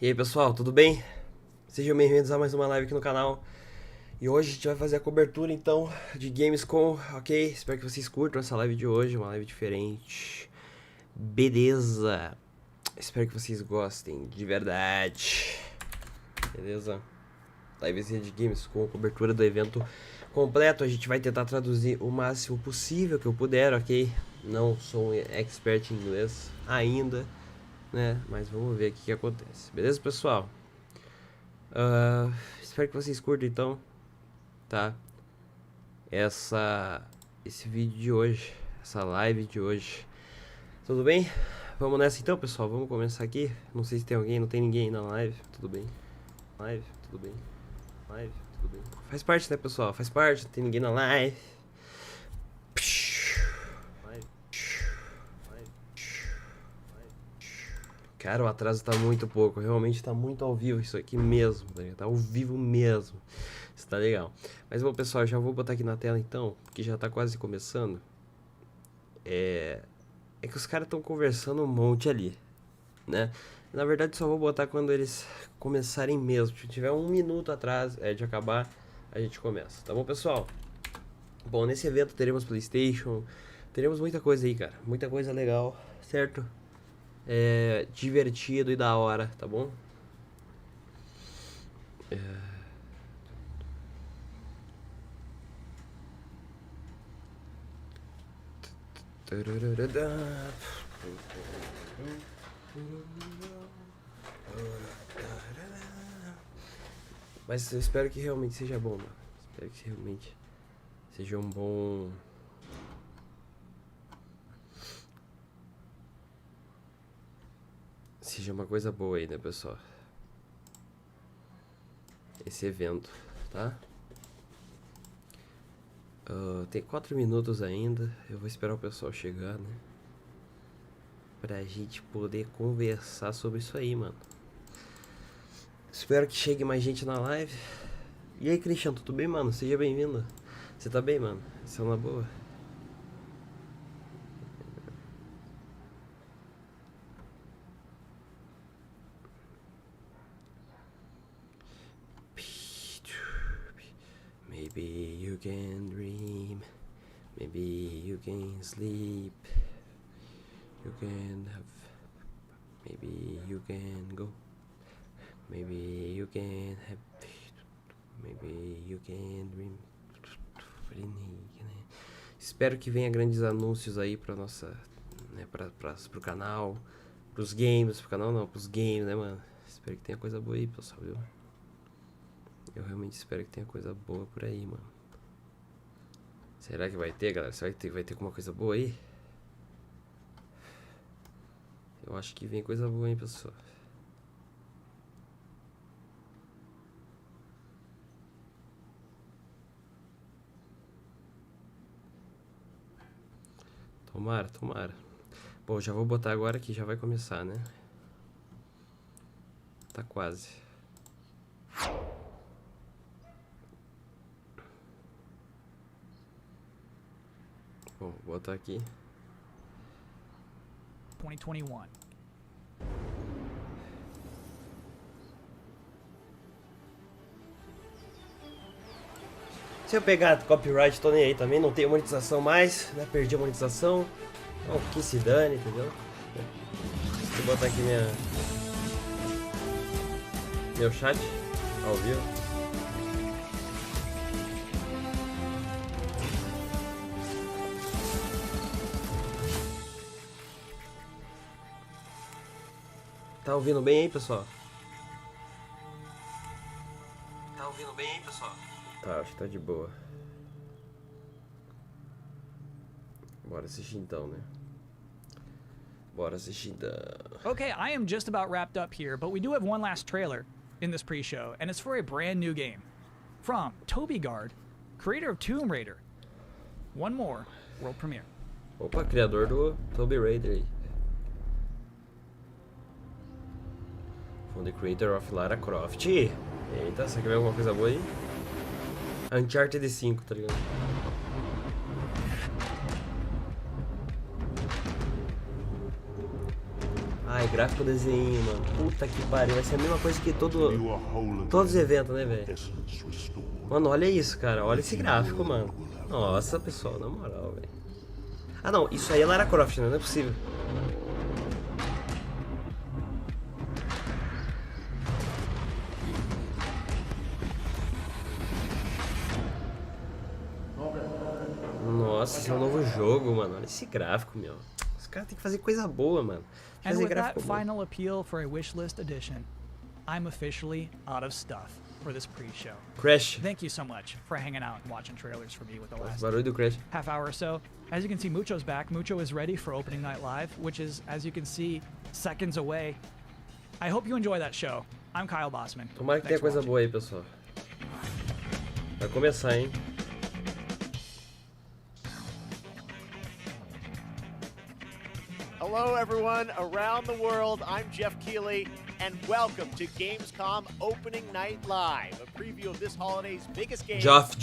E aí pessoal, tudo bem? Sejam bem-vindos a mais uma live aqui no canal. E hoje a gente vai fazer a cobertura então de Gamescom, ok? Espero que vocês curtam essa live de hoje, uma live diferente. Beleza? Espero que vocês gostem, de verdade. Beleza? Livezinha de Gamescom, cobertura do evento completo. A gente vai tentar traduzir o máximo possível que eu puder, ok? Não sou um expert em inglês ainda, né? Mas vamos ver o que acontece. Beleza, pessoal? Espero que vocês curtam então, tá? Esse vídeo de hoje, essa live de hoje. Tudo bem? Vamos nessa então, pessoal. Vamos começar aqui. Não sei se tem alguém, não tem ninguém aí na live. Tudo bem? Live, tudo bem? Live, tudo bem? Faz parte, né, pessoal? Faz parte, não tem ninguém na live. Cara, o atraso tá muito pouco, realmente tá muito ao vivo isso aqui mesmo, tá ao vivo mesmo, isso tá legal. Mas bom pessoal, já vou botar aqui na tela então, porque já tá quase começando. É que os caras estão conversando um monte ali, né? Na verdade só vou botar quando eles começarem mesmo, se tiver um minuto atrás de acabar, a gente começa, tá bom pessoal? Bom, nesse evento teremos PlayStation, teremos muita coisa aí, cara, muita coisa legal, certo? Divertido e da hora, tá bom? Mas eu espero que realmente seja bom, mano. Espero que realmente seja um bom... Seja uma coisa boa aí, né, pessoal? Esse evento, tá? Tem 4 minutos ainda. Eu vou esperar o pessoal chegar, né? Pra gente poder conversar sobre isso aí, mano. Espero que chegue mais gente na live. E aí, Cristian, tudo bem, mano? Seja bem-vindo. Você tá bem, mano? Você é uma boa? Maybe you can dream, maybe you can sleep, you can have, maybe you can go, maybe you can have, maybe you can dream. Espero que venha grandes anúncios aí pra nossa, né, pro canal, pros games, pro canal não, pros games, né, mano? Espero que tenha coisa boa aí, pessoal, viu? Eu realmente espero que tenha coisa boa por aí, mano. Será que vai ter, galera? Será que vai ter alguma coisa boa aí? Eu acho que vem coisa boa, hein, pessoal. Tomara, tomara. Bom, já vou botar agora que já vai começar, né? Tá quase. Bom, vou botar aqui. 2021. Se eu pegar copyright, tô nem aí também, não tenho monetização mais, né? Perdi a monetização. Então, que se dane, entendeu? Deixa eu botar aqui meu chat ao vivo. Tá ouvindo bem aí, pessoal? Tá ouvindo bem aí, pessoal? Tá, acho que tá de boa. Bora assistir então, né? Bora assistir então. Okay, I am just about wrapped up here, but we do have one last trailer in this pre-show, and it's for a brand new game. From Toby Gard, creator of Tomb Raider. One more world premiere. Opa, criador do Tomb Raider aí. From the creator of Lara Croft. Eita, você quer ver alguma coisa boa aí? Uncharted 5, tá ligado? Ai, gráfico desenho, mano. Puta que pariu. Vai ser a mesma coisa que todos os eventos, né, velho? Mano, olha isso, cara. Olha esse gráfico, mano. Nossa, pessoal, na moral, velho. Ah, não. Isso aí é Lara Croft, né? Não é possível. Nossa, esse é um novo jogo, mano. Olha esse gráfico, meu. Os caras têm que fazer coisa boa, mano. And with that final appeal for a wishlist edition, I'm officially out of stuff for this pre-show. Crash. Thank you so much for hanging out and watching trailers for me with the last barulho do Crash. half hour or so. As you can see, Mucho's back. Mucho is ready for opening night live, which is, as you can see, seconds away. I hope you enjoy that show. I'm Kyle Bossman. Tomara que tenha coisa boa aí, pessoal. Vai começar, hein? Hello, everyone around the world. I'm Jeff Keighley, and welcome to Gamescom Opening Night Live, a preview of this holiday's biggest game. Jeff.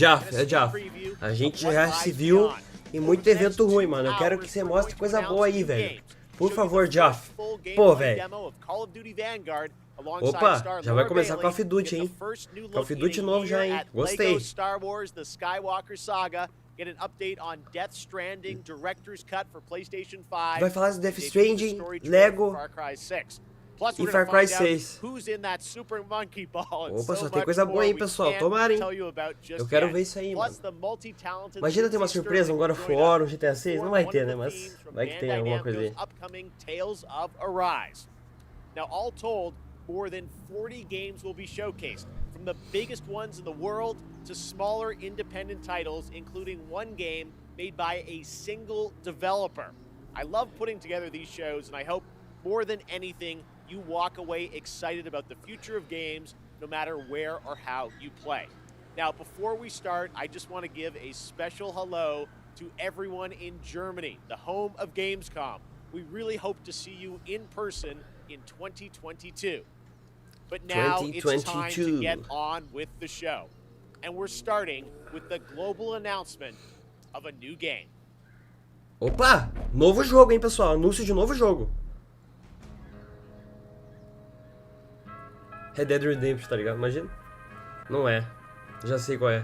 A gente já se viu em muito evento ruim, mano. Eu quero que você mostre coisa boa aí, velho. Por favor, Jeff. Pô, velho. Opa, já vai começar Call of Duty, hein? Call of Duty novo já, hein? Gostei. Star Wars: The Skywalker Saga. Get an update on Death Stranding Director's Cut for PlayStation 5. Vai falar de Death Stranding, Lego e Far Cry 6. Opa, só tem coisa boa aí, pessoal. Tomara, hein? Eu quero ver isso aí, mano. Imagina ter uma surpresa, um God of War, um GTA 6. Não vai ter, né? Mas vai que tem alguma coisa aí. Now, all told, more than 40 games will be showcased, from the biggest ones in the world to smaller independent titles, including one game made by a single developer. I love putting together these shows, and I hope more than anything you walk away excited about the future of games, no matter where or how you play. Now, before we start, I just want to give a special hello to everyone in Germany, the home of Gamescom. We really hope to see you in person in 2022. But now it's time to get on with the show. And we're starting with the global announcement of a new game. Opa! Novo jogo, hein, pessoal? Anúncio de novo jogo. Red Dead Redemption, tá ligado? Imagina. Não é. Já sei qual é.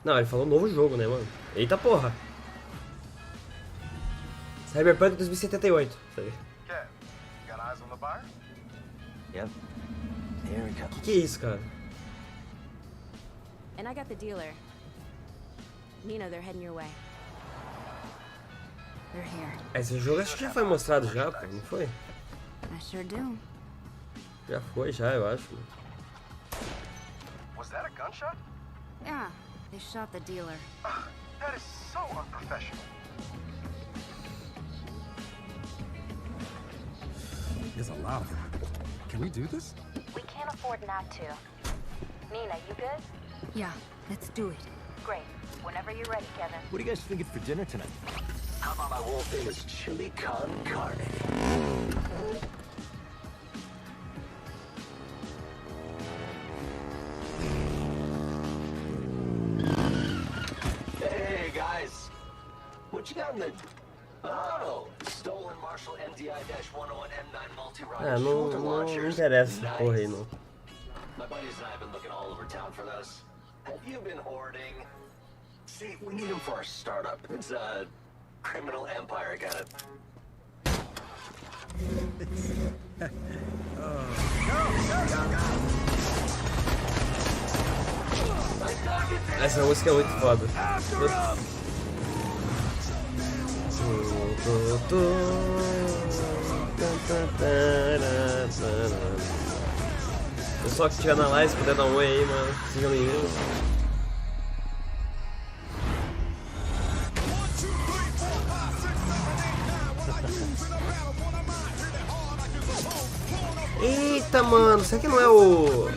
Não, ele falou novo jogo, né, mano? Eita porra! Cyberpunk 2078. Tá ligado? Yep. Here we go. Que é isso, cara? And I got the dealer. Nina, they're heading your way. They're here. Esse jogo acho que já foi mostrado já, pô, não foi? I sure do. Já foi, já, eu acho. Was that a gunshot? Yeah, they shot the dealer. That is so unprofessional. There's a lot of them. Can we do this? We can't afford not to. Nina, you good? Yeah, let's do it. Great. Whenever you're ready, Kevin. What are you guys thinking for dinner tonight? How about my world famous chili con carne? Hey guys, what you got in the... Oh, stolen Marshall MDI-101 M9 multi-rider shoulder launchers. Não interessa essa porra aí, não. My buddies and I have been looking all over town for those. Have you been hoarding? See, we need them for our startup. It's a criminal empire kind of... Essa música é muito foda. Pessoal que estiver na live, se puder dar um oi aí, mano. Sejam bem-vindos. Eita, mano, será que não é o... Eu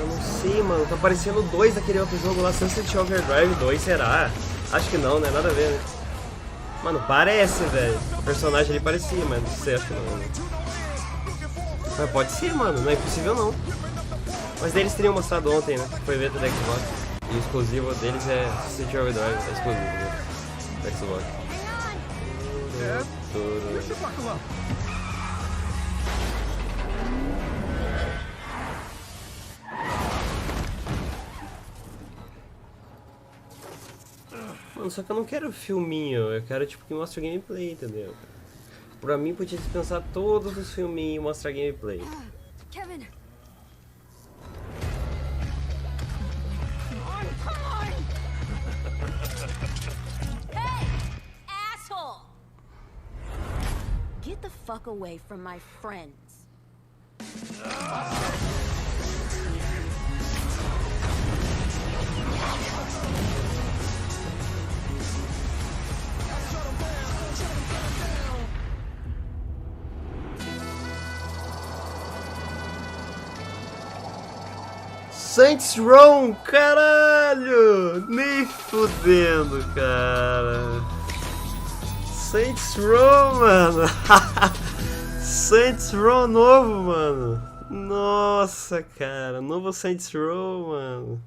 não sei, mano, tá parecendo dois daquele outro jogo lá, Sunset Overdrive 2, será? Acho que não, né? Nada a ver, né? Mano, parece, velho. O personagem ali parecia, mas não sei, acho que não. Mas pode ser, mano, não é impossível não. Mas eles teriam mostrado ontem, né? Foi evento da Xbox. E o exclusivo deles é Sunset Overdrive, é exclusivo, né? Da Xbox. Cobertura. Mano, só que eu não quero filminho, eu quero tipo que mostre o gameplay, entendeu? Pra mim podia dispensar todos os filminhos e mostrar gameplay. Kevin. Hey, asshole! Get the fuck away from my friends. Saints Row, caralho! Nem fudendo, cara. Saints Row, mano. Saints Row novo, mano. Nossa, cara. Novo Saints Row, mano.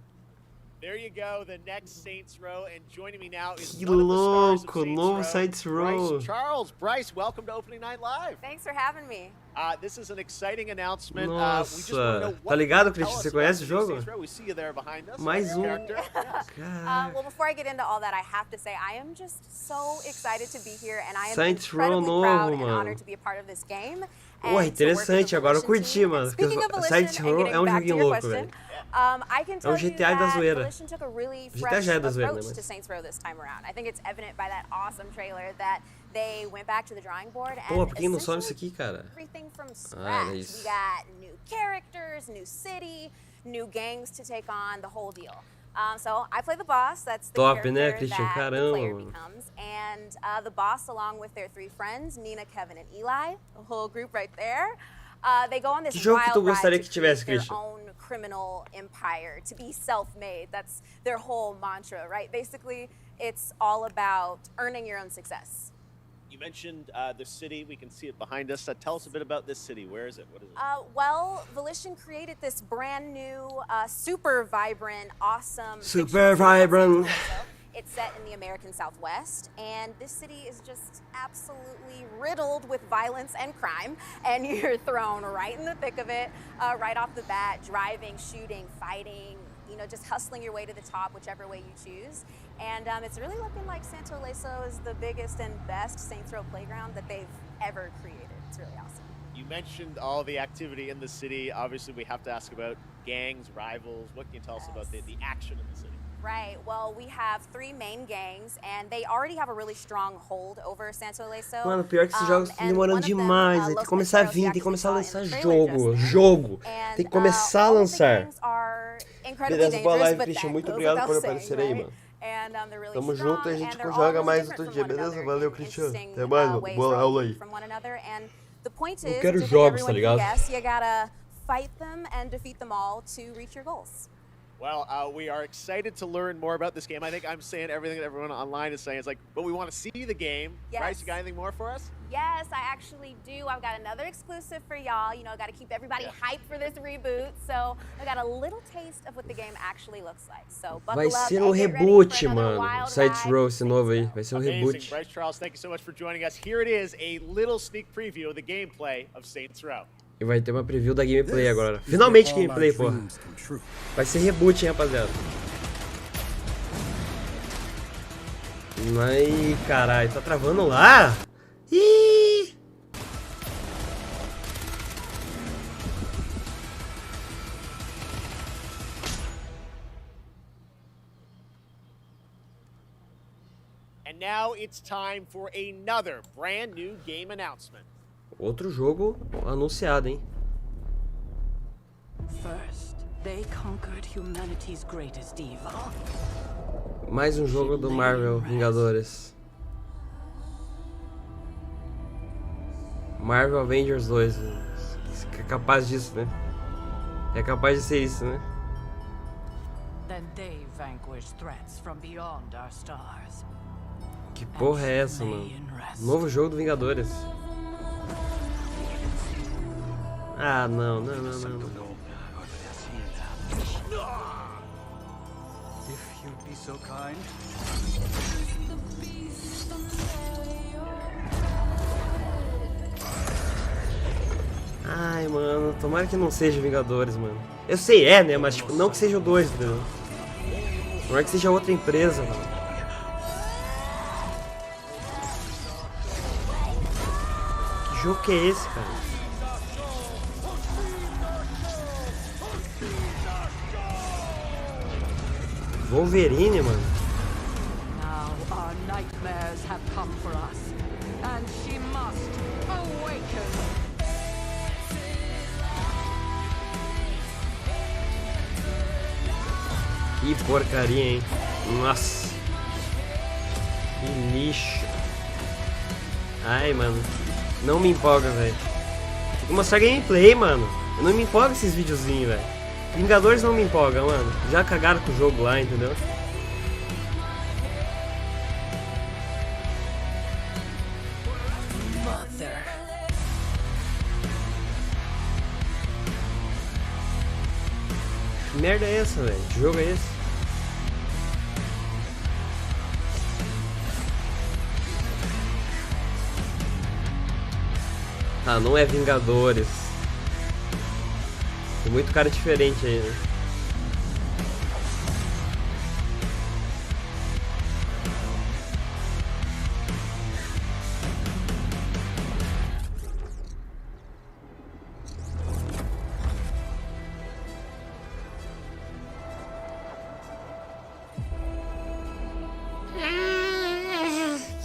There you go, the next Saints Row, and joining me now is Que one of the stars of louco, Saints novo Row, Saints Row. Bryce Charles. Bryce, welcome to Opening Night Live. Thanks for having me. This is an exciting announcement. Nossa, we just want to know what tá ligado, can you Christian? tell Você us conhece o about the new jogo? Saints Row. We see you there behind us. Mais Character. Yes. Caraca. Well, before I get into all that, I have to say I am just so excited to be here, and I am Saints Row incredibly novo, proud and mano. honered to be a part of this game. Pô, interessante, agora eu curti, mano. Speaking of Volition, Saints and Row getting é um back to joguinho your louco, question, velho. I can tell you GTA da that zoeira. Volition took a really GTA fresh já é da zoeira, approach né, to mas... Saints Row this time around. I think it's evident by that awesome trailer that they went back to the drawing board and Pô, por que não sobe isso aqui, cara? everything from Ah, scratch. era isso. We got new characters, new city, new gangs to take on, the whole deal. So I play the boss. That's the Top, né, character Christian? that the Caramba, player mano. becomes. And the boss, along with their 3 friends, Nina, Kevin, and Eli, the whole group right there, they go on this Que jogo que tu wild gostaria ride que to tivesse, create their Christian? own criminal empire, to be self-made. That's their whole mantra, right? Basically, it's all about earning your own success. You mentioned the city. We can see it behind us. Tell us a bit about this city. Where is it? What is it? Well, Volition created this brand new, super vibrant, awesome... Super vibrant. It's set in the American Southwest, and this city is just absolutely riddled with violence and crime, and you're thrown right in the thick of it, right off the bat, driving, shooting, fighting, you know, just hustling your way to the top, whichever way you choose. And it's really looking like Santo Leso is the biggest and best Saints Row playground that they've ever created. It's really awesome. You mentioned all the activity in the city. Obviously, we have to ask about gangs, rivals. What can you tell us about the action in the city? Right. Well, we have 3 main gangs, and they already have a really strong hold over Santo Leso. Mano, pior que esses jogos estão demorando demais. Tem que começar a vir, tem que começar a lançar jogo. Tem que começar a lançar. Beleza, boa live, Christian. Muito obrigado por aparecer aí, mano. Tamo junto e a gente joga mais outro dia, beleza? Valeu, Christian. Até mais, mano. Boa aula aí. Eu quero jogos, tá ligado? You gotta fight them and defeat them all to reach your goals. Well, we are excited to learn more about this game. I think I'm saying everything that everyone online is saying. It's like, but we want to see the game. Yes. Bryce, you got anything more for us? Yes, I actually do. I've got another exclusive for y'all. You know, I got to keep everybody hyped for this reboot. So I got a little taste of what the game actually looks like. So buckle Vai up ser and um get ready reboot, for another mano. wild Saints ride. Row, esse novo aí. Vai ser um Amazing. reboot. Bryce Charles, thank you so much for joining us. Here it is, a little sneak preview of the gameplay of Saints Row. E vai ter uma preview da gameplay agora. Finalmente gameplay, porra. Vai ser reboot, hein, rapaziada. Ai, caralho, tá travando lá? Ih! And now it's time for another brand new game announcement. Outro jogo anunciado, hein? First, they conquered humanity's greatest evil. Mais um jogo do Marvel Vingadores. Marvel Avengers 2. É capaz disso, né? É capaz de ser isso, né? Then they vanquished threats from beyond our stars. Que porra é essa, mano? Novo jogo do Vingadores. Ah, não. If you'd be so kind. tomara que não seja Vingadores, mano. Eu sei, né? Mas tipo, não que seja o 2, entendeu? Tomara que seja outra empresa, mano. Que jogo que é esse, cara? Wolverine, mano. Now our nightmares have come for us, and she must awaken. Que porcaria, hein? Nossa. Que lixo. Ai, mano. Não me empolga, velho. Tem que mostrar gameplay, mano. Eu não me empolgo esses videozinhos, velho. Vingadores não me empolga, mano. Já cagaram com o jogo lá, entendeu? Mother. Que merda é essa, velho? Que jogo é esse? Ah, não é Vingadores. Tem muito cara diferente aí, né?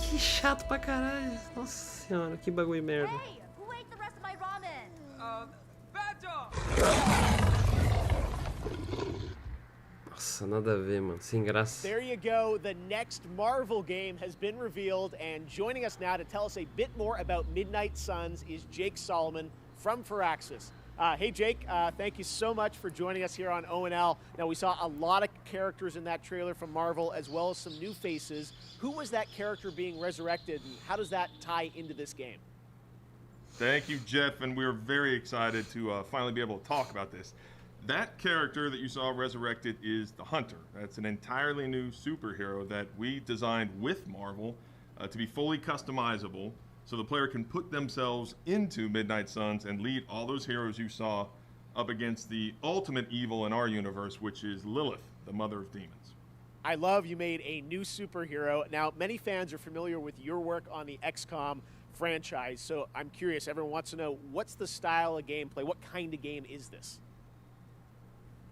Que chato pra caralho. Nossa senhora, que bagulho merda. Hey, who ate the rest of my ramen? Nossa, nada a ver, mano. Sem graça. There you go. The next Marvel game has been revealed, and joining us now to tell us a bit more about Midnight Suns is Jake Solomon from Firaxis. Hey, Jake, thank you so much for joining us here on ONL. Now, we saw a lot of characters in that trailer from Marvel, as well as some new faces. Who was that character being resurrected, and how does that tie into this game? Thank you, Jeff, and we're very excited to finally be able to talk about this. That character that you saw resurrected is the Hunter. That's an entirely new superhero that we designed with Marvel to be fully customizable, so the player can put themselves into Midnight Suns and lead all those heroes you saw up against the ultimate evil in our universe, which is Lilith, the mother of demons. I love you made a new superhero. Now, many fans are familiar with your work on the XCOM franchise, so I'm curious, everyone wants to know, what's the style of gameplay? What kind of game is this?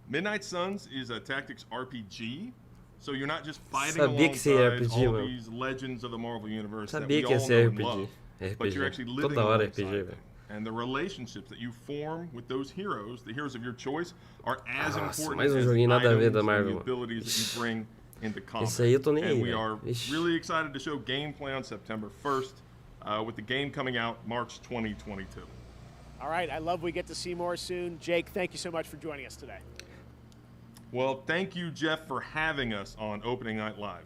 Midnight Suns is a tactics RPG, so you're not just fighting Sabia que seria alongside RPG, all mano. these legends of the Marvel Universe that Sabia we que ia all ser know and RPG. love, but you're actually living Toda hora alongside RPG, them. velho. And the relationships that you form with those heroes, the heroes of your choice, are as Nossa, important mais as joguinho the nada a ver items da and Marvel, the mano. abilities that you bring into combat. Esse aí eu tô nem aí, And we velho. are Ixi. really excited to show gameplay on September 1st, with the game coming out March 2022. All right, I love we get to see more soon. Jake, thank you so much for joining us today. Well, thank you, Jeff, for having us on Opening Night Live.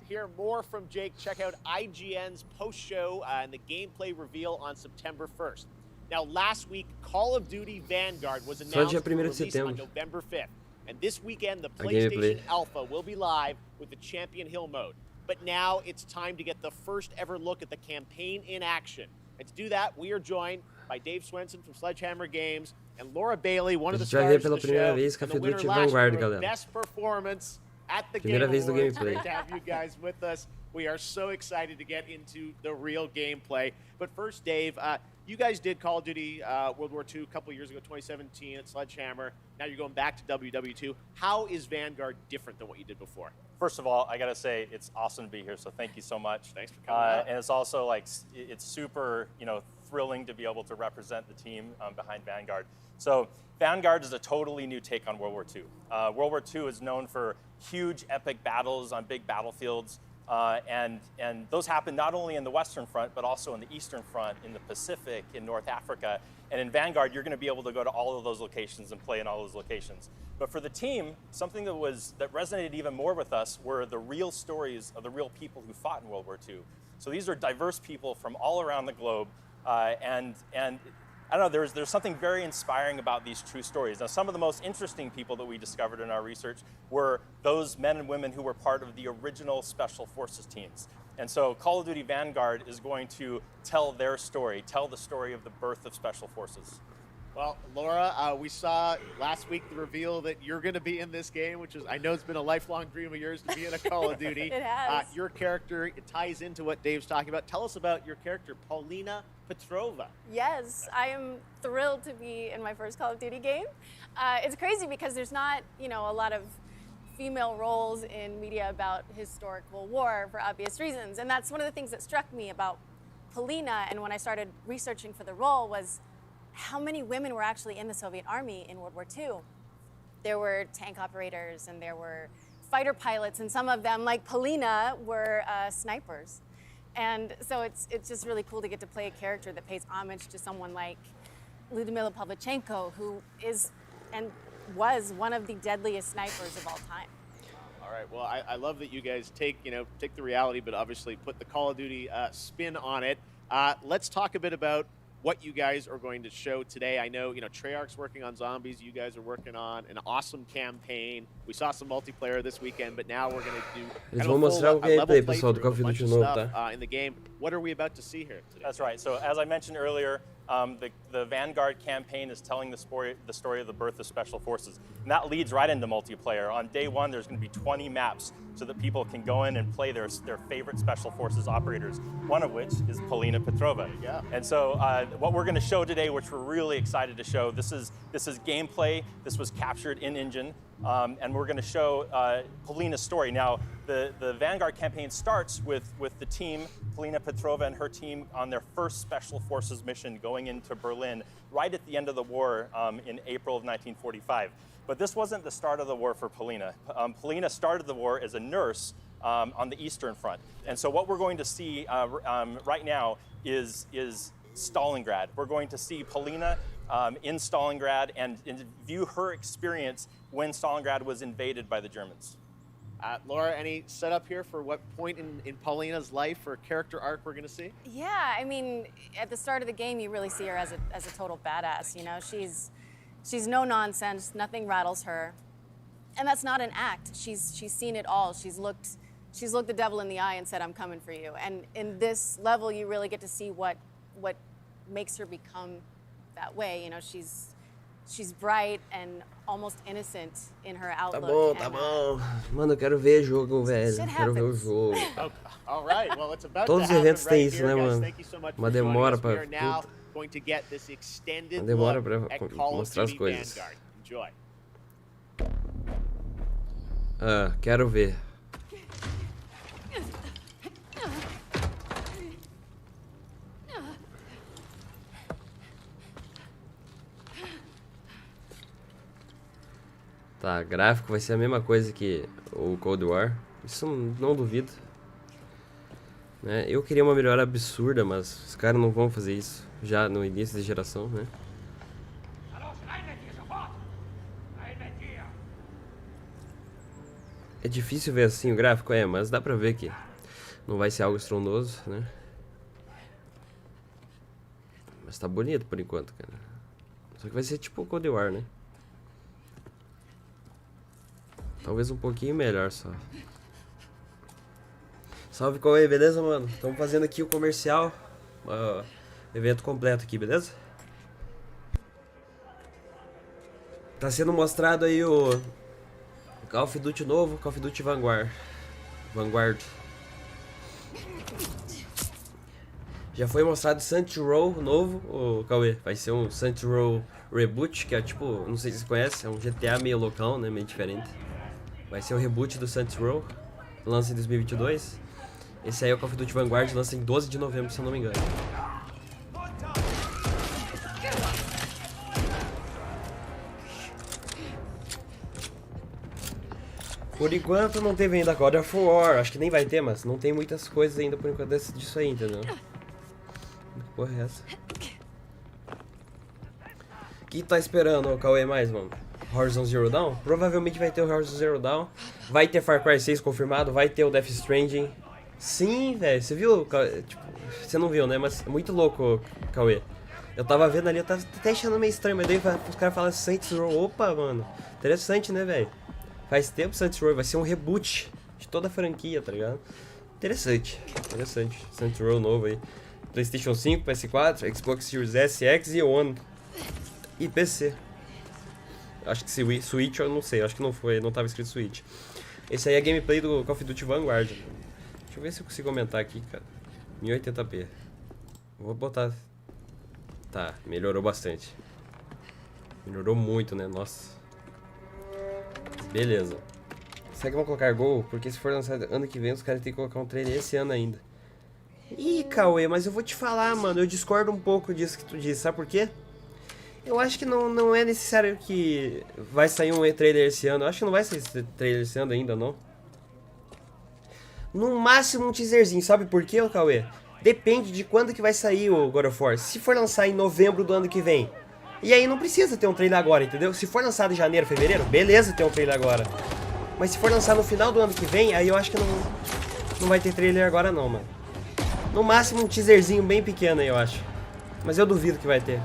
To hear more from Jake, check out IGN's post-show and the gameplay reveal on September 1st. Now, last week, Call of Duty Vanguard was announced dia for 1º de release on setembro. November 5th. And this weekend, the gameplay. PlayStation Alpha will be live with the Champion Hill mode. But now it's time to get the first ever look at the campaign in action. And to do that, we are joined by Dave Swenson from Sledgehammer Games and Laura Bailey, one of the A gente vai ver stars pela of the primeira show, vez and the Call of winner Duty last Vanguard, year of galera. Best Performance at the Primeira Game vez do Awards. gameplay. Great to have you guys with us. We are so excited to get into the real gameplay. But first, Dave, you guys did Call of Duty World War II a couple years ago, 2017 at Sledgehammer. Now you're going back to WW2. How is Vanguard different than what you did before? First of all, I gotta say it's awesome to be here. So thank you so much. Thanks for coming out. And it's also like it's super, thrilling to be able to represent the team behind Vanguard. So Vanguard is a totally new take on World War II. World War II is known for huge, epic battles on big battlefields, and those happen not only in the Western Front but also in the Eastern Front, in the Pacific, in North Africa. And in Vanguard, you're going to be able to go to all of those locations and play in all those locations. But for the team, something that resonated even more with us were the real stories of the real people who fought in World War II. So these are diverse people from all around the globe, and I don't know, there's something very inspiring about these true stories. Now, some of the most interesting people that we discovered in our research were those men and women who were part of the original Special Forces teams. And so Call of Duty Vanguard is going to tell their story, tell the story of the birth of Special Forces. Well, Laura, we saw last week the reveal that you're going to be in this game, which is, I know it's been a lifelong dream of yours to be in a Call of Duty. It has. Your character, it ties into what Dave's talking about. Tell us about your character, Paulina Petrova. Yes, I am thrilled to be in my first Call of Duty game. It's crazy because there's not, a lot of female roles in media about historical war for obvious reasons. And that's one of the things that struck me about Paulina, and when I started researching for the role, was how many women were actually in the Soviet Army in World War II. There were tank operators and there were fighter pilots, and some of them, like Paulina, were snipers. And so it's just really cool to get to play a character that pays homage to someone like Lyudmila Pavlichenko, who is and was one of the deadliest snipers of all time. All right, well, I love that you guys take the reality, but obviously put the Call of Duty spin on it. Let's talk a bit about what you guys are going to show today. I know, Treyarch's working on zombies. You guys are working on an awesome campaign. We saw some multiplayer this weekend, but now we're going to do Eles vão mostrar o gameplay, pessoal, do Call of Duty novo, tá? In the game. What are we about to see here today? That's right. So as I mentioned earlier, the Vanguard campaign is telling the story of the birth of Special Forces. And that leads right into multiplayer. On day one, there's going to be 20 maps so that people can go in and play their favorite Special Forces operators, one of which is Paulina Petrova. Yeah. And so what we're going to show today, which we're really excited to show, this is gameplay. This was captured in engine. And we're going to show Paulina's story. Now, the Vanguard campaign starts with the team, Paulina Petrova and her team, on their first Special Forces mission going into Berlin right at the end of the war in April of 1945. But this wasn't the start of the war for Paulina. Paulina started the war as a nurse on the Eastern Front. And so what we're going to see right now is Stalingrad. We're going to see Paulina in Stalingrad and view her experience when Stalingrad was invaded by the Germans. Laura, any setup here for what point in Paulina's life or character arc we're going to see? Yeah, I mean, at the start of the game, you really see her as a total badass. She's no nonsense. Nothing rattles her, and that's not an act. She's seen it all. She's looked the devil in the eye and said, "I'm coming for you." And in this level, you really get to see what makes her become that way. She's bright and almost innocent in her outlook. Tá bom. Mano, eu quero ver jogo, velho. Quero ver o jogo. Okay. All right. Well, it's about Todos to os happen eventos right têm isso, here, né, guys. mano? Thank you so much Uma for joining demora us. We pra are now going to get this extended Uma demora look pra at Call of mostrar as Duty coisas. Vanguard. Enjoy. Quero ver. Tá, gráfico vai ser a mesma coisa que o Cold War. Isso não duvido. Né? Eu queria uma melhora absurda, mas os caras não vão fazer isso já no início da geração, né? É difícil ver assim o gráfico, mas dá pra ver que não vai ser algo estrondoso, né? Mas tá bonito por enquanto, cara. Só que vai ser tipo o Cold War, né? Talvez um pouquinho melhor só. Salve, Cauê, beleza, mano? Estamos fazendo aqui o comercial. Evento completo aqui, beleza? Tá sendo mostrado aí o Call of Duty novo, Call of Duty Vanguard. Já foi mostrado Saints Row novo, o Cauê. Vai ser um Saints Row Reboot, que é tipo, não sei se você conhece, é um GTA meio local, né, meio diferente. Vai ser o reboot do Saints Row, lança em 2022. Esse aí é o Call of Duty Vanguard, lança em 12 de novembro, se eu não me engano. Por enquanto não teve ainda God of War, acho que nem vai ter, mas não tem muitas coisas ainda por enquanto disso aí, entendeu? Que porra é essa? O que tá esperando o Cauê mais, mano? Horizon Zero Dawn? Provavelmente vai ter o Horizon Zero Dawn. Vai ter Far Cry 6 confirmado, vai ter o Death Stranding. Sim, velho, você viu? Tipo, você não viu, né? Mas é muito louco, Cauê. Eu tava vendo ali, eu tava até achando meio estranho, mas daí os caras falam Saints Row. Opa, mano. Interessante, né, velho? Faz tempo Saints Row, vai ser um reboot de toda a franquia, tá ligado? Interessante, interessante. Saints Row novo aí. PlayStation 5, PS4, Xbox Series S, X e One. E PC. Acho que Switch eu não sei, acho que não foi, não tava escrito Switch. Esse aí é gameplay do Call of Duty Vanguard. Deixa eu ver se eu consigo aumentar aqui, cara. 1080p. Vou botar. Tá, melhorou bastante. Melhorou muito, né? Nossa. Beleza. Será que vão colocar gol? Porque se for lançado ano que vem, os caras têm que colocar um trailer esse ano ainda. Ih, Cauê, mas eu vou te falar, mano. Eu discordo um pouco disso que tu disse. Sabe por quê? Eu acho que não é necessário que vai sair um trailer esse ano. Eu acho que não vai sair esse trailer esse ano ainda, não. No máximo um teaserzinho. Sabe por quê, Cauê? Depende de quando que vai sair o God of War. Se for lançar em novembro do ano que vem, e aí não precisa ter um trailer agora, entendeu? Se for lançado em janeiro, fevereiro, beleza ter um trailer agora. Mas se for lançar no final do ano que vem, aí eu acho que não vai ter trailer agora não, mano. No máximo um teaserzinho bem pequeno aí, eu acho. Mas eu duvido que vai ter.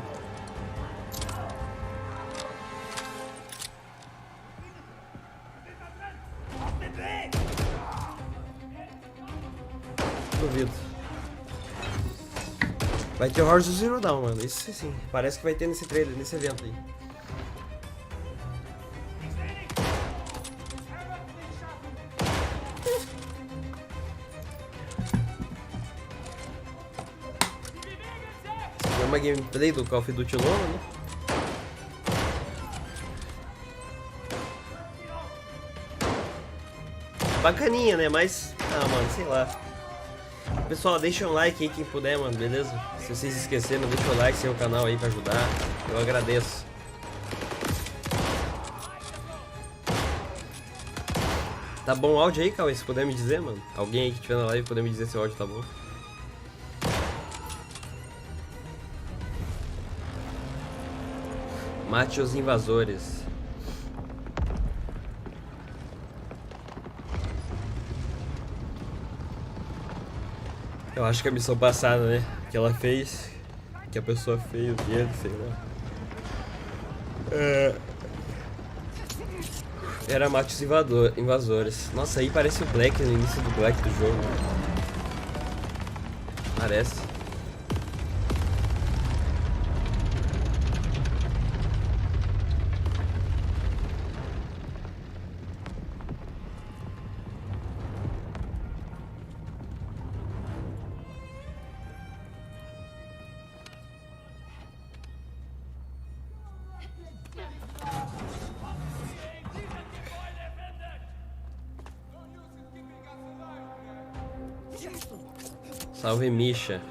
Duvido. Vai ter Horizon Zero Dawn, mano. Isso sim. Parece que vai ter nesse trailer, nesse evento aí. Isso é uma gameplay do Call of Duty novo, né? Bacaninha, né? Mas, mano, sei lá. Pessoal, deixa um like aí quem puder, mano, beleza? Se vocês esqueceram, deixa o like, seu canal aí pra ajudar. Eu agradeço. Tá bom o áudio aí, Cauê? Se puder me dizer, mano. Alguém aí que estiver na live puder me dizer se o áudio tá bom. Mate os invasores. Eu acho que a missão passada, né? Que ela fez. Que a pessoa fez dele, sei lá. Era mate os invasores. Nossa, aí parece o Black no início do Black do jogo. Parece. Salve, Misha.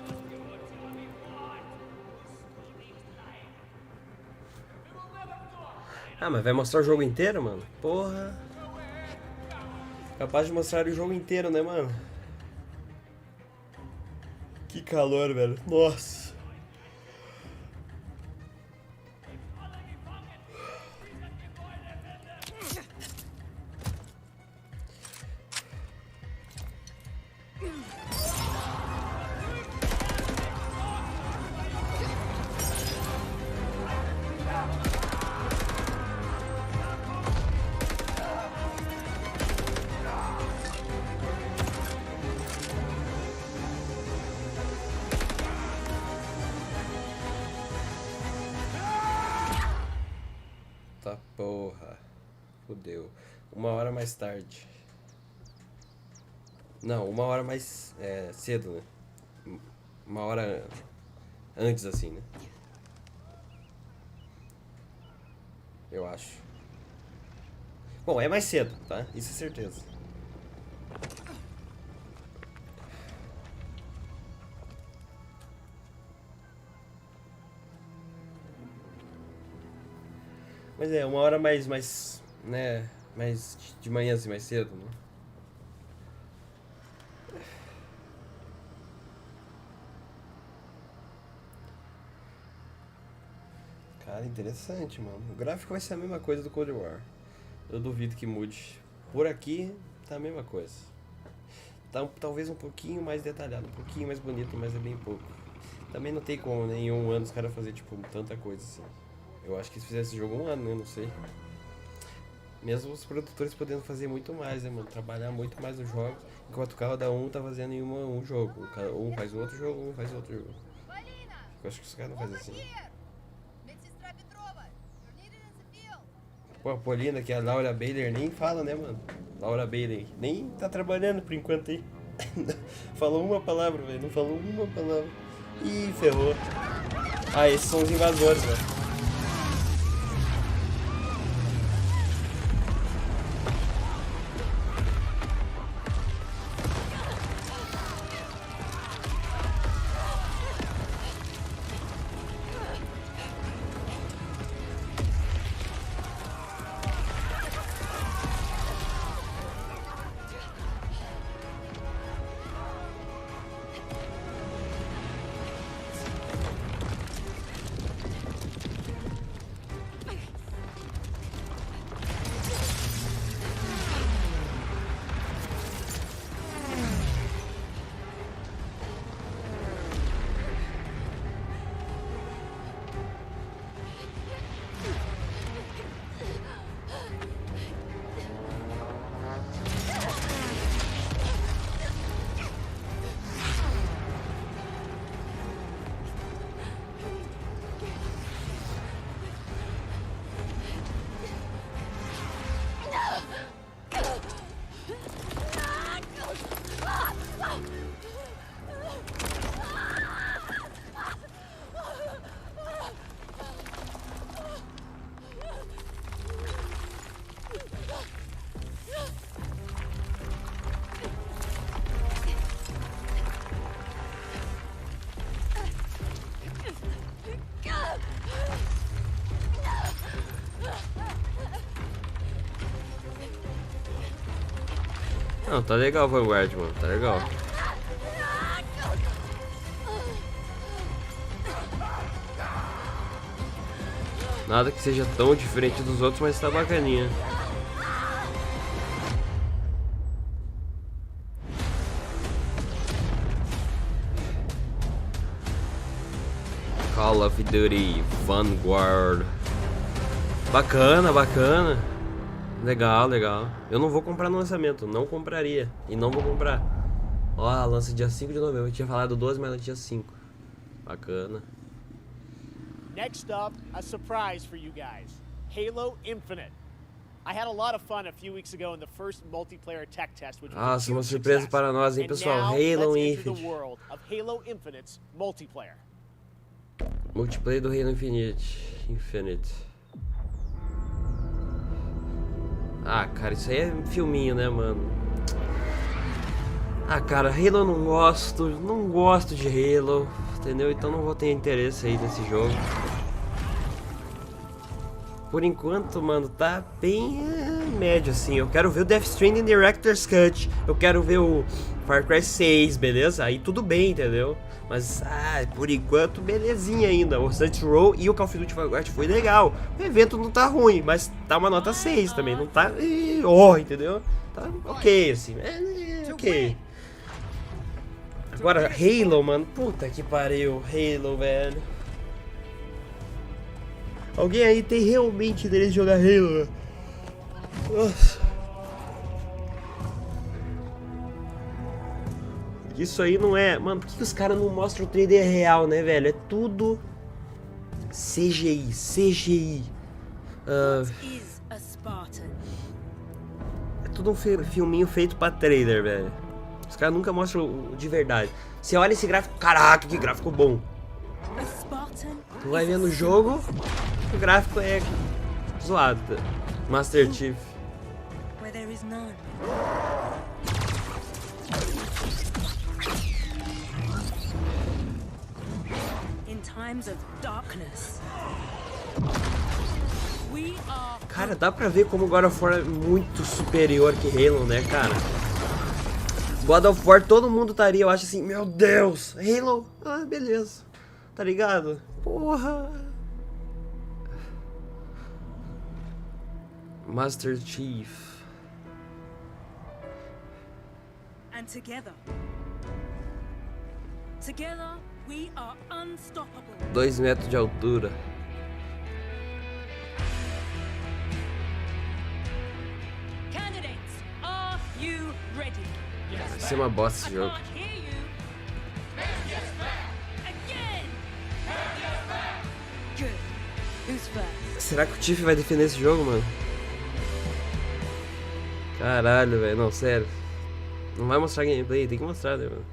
Ah, mas vai mostrar o jogo inteiro, mano? Porra. Capaz de mostrar o jogo inteiro, né, mano? Que calor, velho. Nossa. Tá porra. Fudeu. 1 hora mais tarde. Não, 1 hora mais cedo, né? 1 hora antes, assim, né? Eu acho. Bom, é mais cedo, tá? Isso é certeza. Mas 1 hora mais, né, mais de manhã, assim, mais cedo, né? Cara, interessante, mano. O gráfico vai ser a mesma coisa do Cold War. Eu duvido que mude. Por aqui, tá a mesma coisa. Tá talvez um pouquinho mais detalhado, um pouquinho mais bonito, mas é bem pouco. Também não tem como, né, em 1 ano os caras fazer, tipo, tanta coisa assim. Eu acho que se fizesse esse jogo 1 ano, né? Não sei. Mesmo os produtores podendo fazer muito mais, né, mano? Trabalhar muito mais nos jogos, enquanto cada um tá fazendo em um jogo. Um faz outro jogo, um faz outro jogo. Eu acho que os caras não fazem assim. Pô, a Polina, que é a Laura Bailey, nem fala, né, mano? Laura Bailey nem tá trabalhando por enquanto aí. Falou uma palavra, velho. Não falou uma palavra. Ih, ferrou. Ah, esses são os invasores, velho. Não, tá legal o Vanguard, mano, tá legal. Nada que seja tão diferente dos outros, mas tá bacaninha. Call of Duty Vanguard. Bacana, bacana. Legal, legal. Eu não vou comprar no lançamento, não compraria. E não vou comprar. Ó, lança dia 5 de novembro. Eu tinha falado 12, mas dia 5. Bacana. Next up, a surprise for you guys. Halo Infinite. I had a lot of fun a few weeks ago in the first multiplayer tech test, which was uma surpresa para nós, hein, pessoal. Halo Infinite. The world of Halo Infinite's multiplayer. Multiplayer do Halo Infinite. Ah, cara, isso aí é filminho, né, mano? Ah, cara, Halo eu não gosto de Halo, entendeu? Então não vou ter interesse aí nesse jogo. Por enquanto, mano, tá bem médio, assim. Eu quero ver o Death Stranding Director's Cut. Eu quero ver o Far Cry 6, beleza? Aí tudo bem, entendeu? Mas, por enquanto, belezinha ainda. O Saints Row e o Call of Duty Vanguard foi legal. O evento não tá ruim, mas tá uma nota 6 também. Não tá... entendeu? Tá ok, assim. Ok. Agora, Halo, mano. Puta que pariu. Halo, velho. Alguém aí tem realmente interesse de jogar Halo? Nossa. Isso aí não é... Mano, por que os caras não mostram o 3D real, né, velho? É tudo CGI. É tudo um filminho feito pra trailer, velho. Os caras nunca mostram o de verdade. Você olha esse gráfico... Caraca, que gráfico bom. Tu vai vendo o jogo, o gráfico é zoado. Master Chief. Cara, dá pra ver como God of War é muito superior que Halo, né, cara? God of War todo mundo estaria, eu acho assim, meu Deus, Halo, beleza, tá ligado? Porra. Master Chief. And together we are unstoppable. 2 metros de altura. ser uma bosta esse jogo. Será que o Tiff vai defender esse jogo, mano? Caralho, velho. Não, sério. Não vai mostrar gameplay, tem que mostrar, né, mano?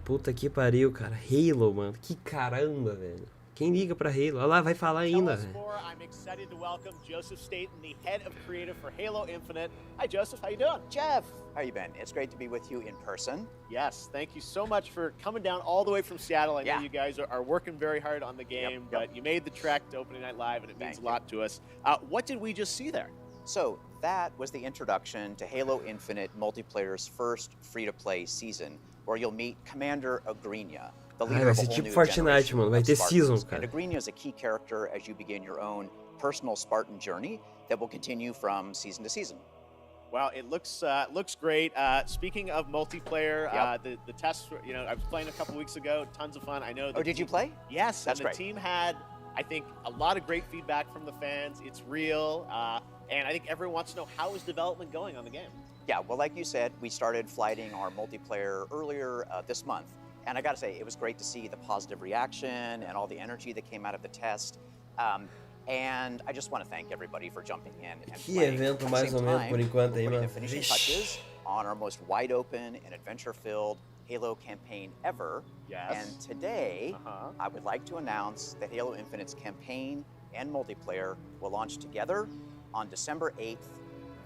Puta que pariu, cara. Halo, mano. Que caramba, velho. Quem liga pra Halo? Olha lá, vai falar ainda. I'm excited to welcome Joseph Staten, the head of creative for Halo Infinite. Hi, Joseph. How you doing? Jeff, how you been? It's great to be with you in person. Yes, thank you so much for coming down all the way from Seattle. I know you guys are working very hard on the game, but you made the trek to Opening Night Live, and it means a lot to us. What did we just see there? So that was the introduction to Halo Infinite multiplayer's first free-to-play season, where you'll meet Commander Agrinia, the leader of a whole new Fortnite, mano. Vai ter seasons, cara. And Agrinia is a key character as you begin your own personal Spartan journey that will continue from season to season. Well, it looks great. Speaking of multiplayer, the tests, you know, I was playing a couple weeks ago. Tons of fun. I know. Oh, did you play? Yes, that's and the team had, I think, a lot of great feedback from the fans. It's real, and I think everyone wants to know how is development going on the game. Yeah, well, like you said, we started flighting our multiplayer earlier this month. And I gotta say, it was great to see the positive reaction and all the energy that came out of the test. And I just want to thank everybody for jumping in and playing. Evento mais ou menos por enquanto aí, mano. Finishing touches on our most wide open and adventure-filled Halo campaign ever. Yes. And today, I would like to announce that Halo Infinite's campaign and multiplayer will launch together on December 8th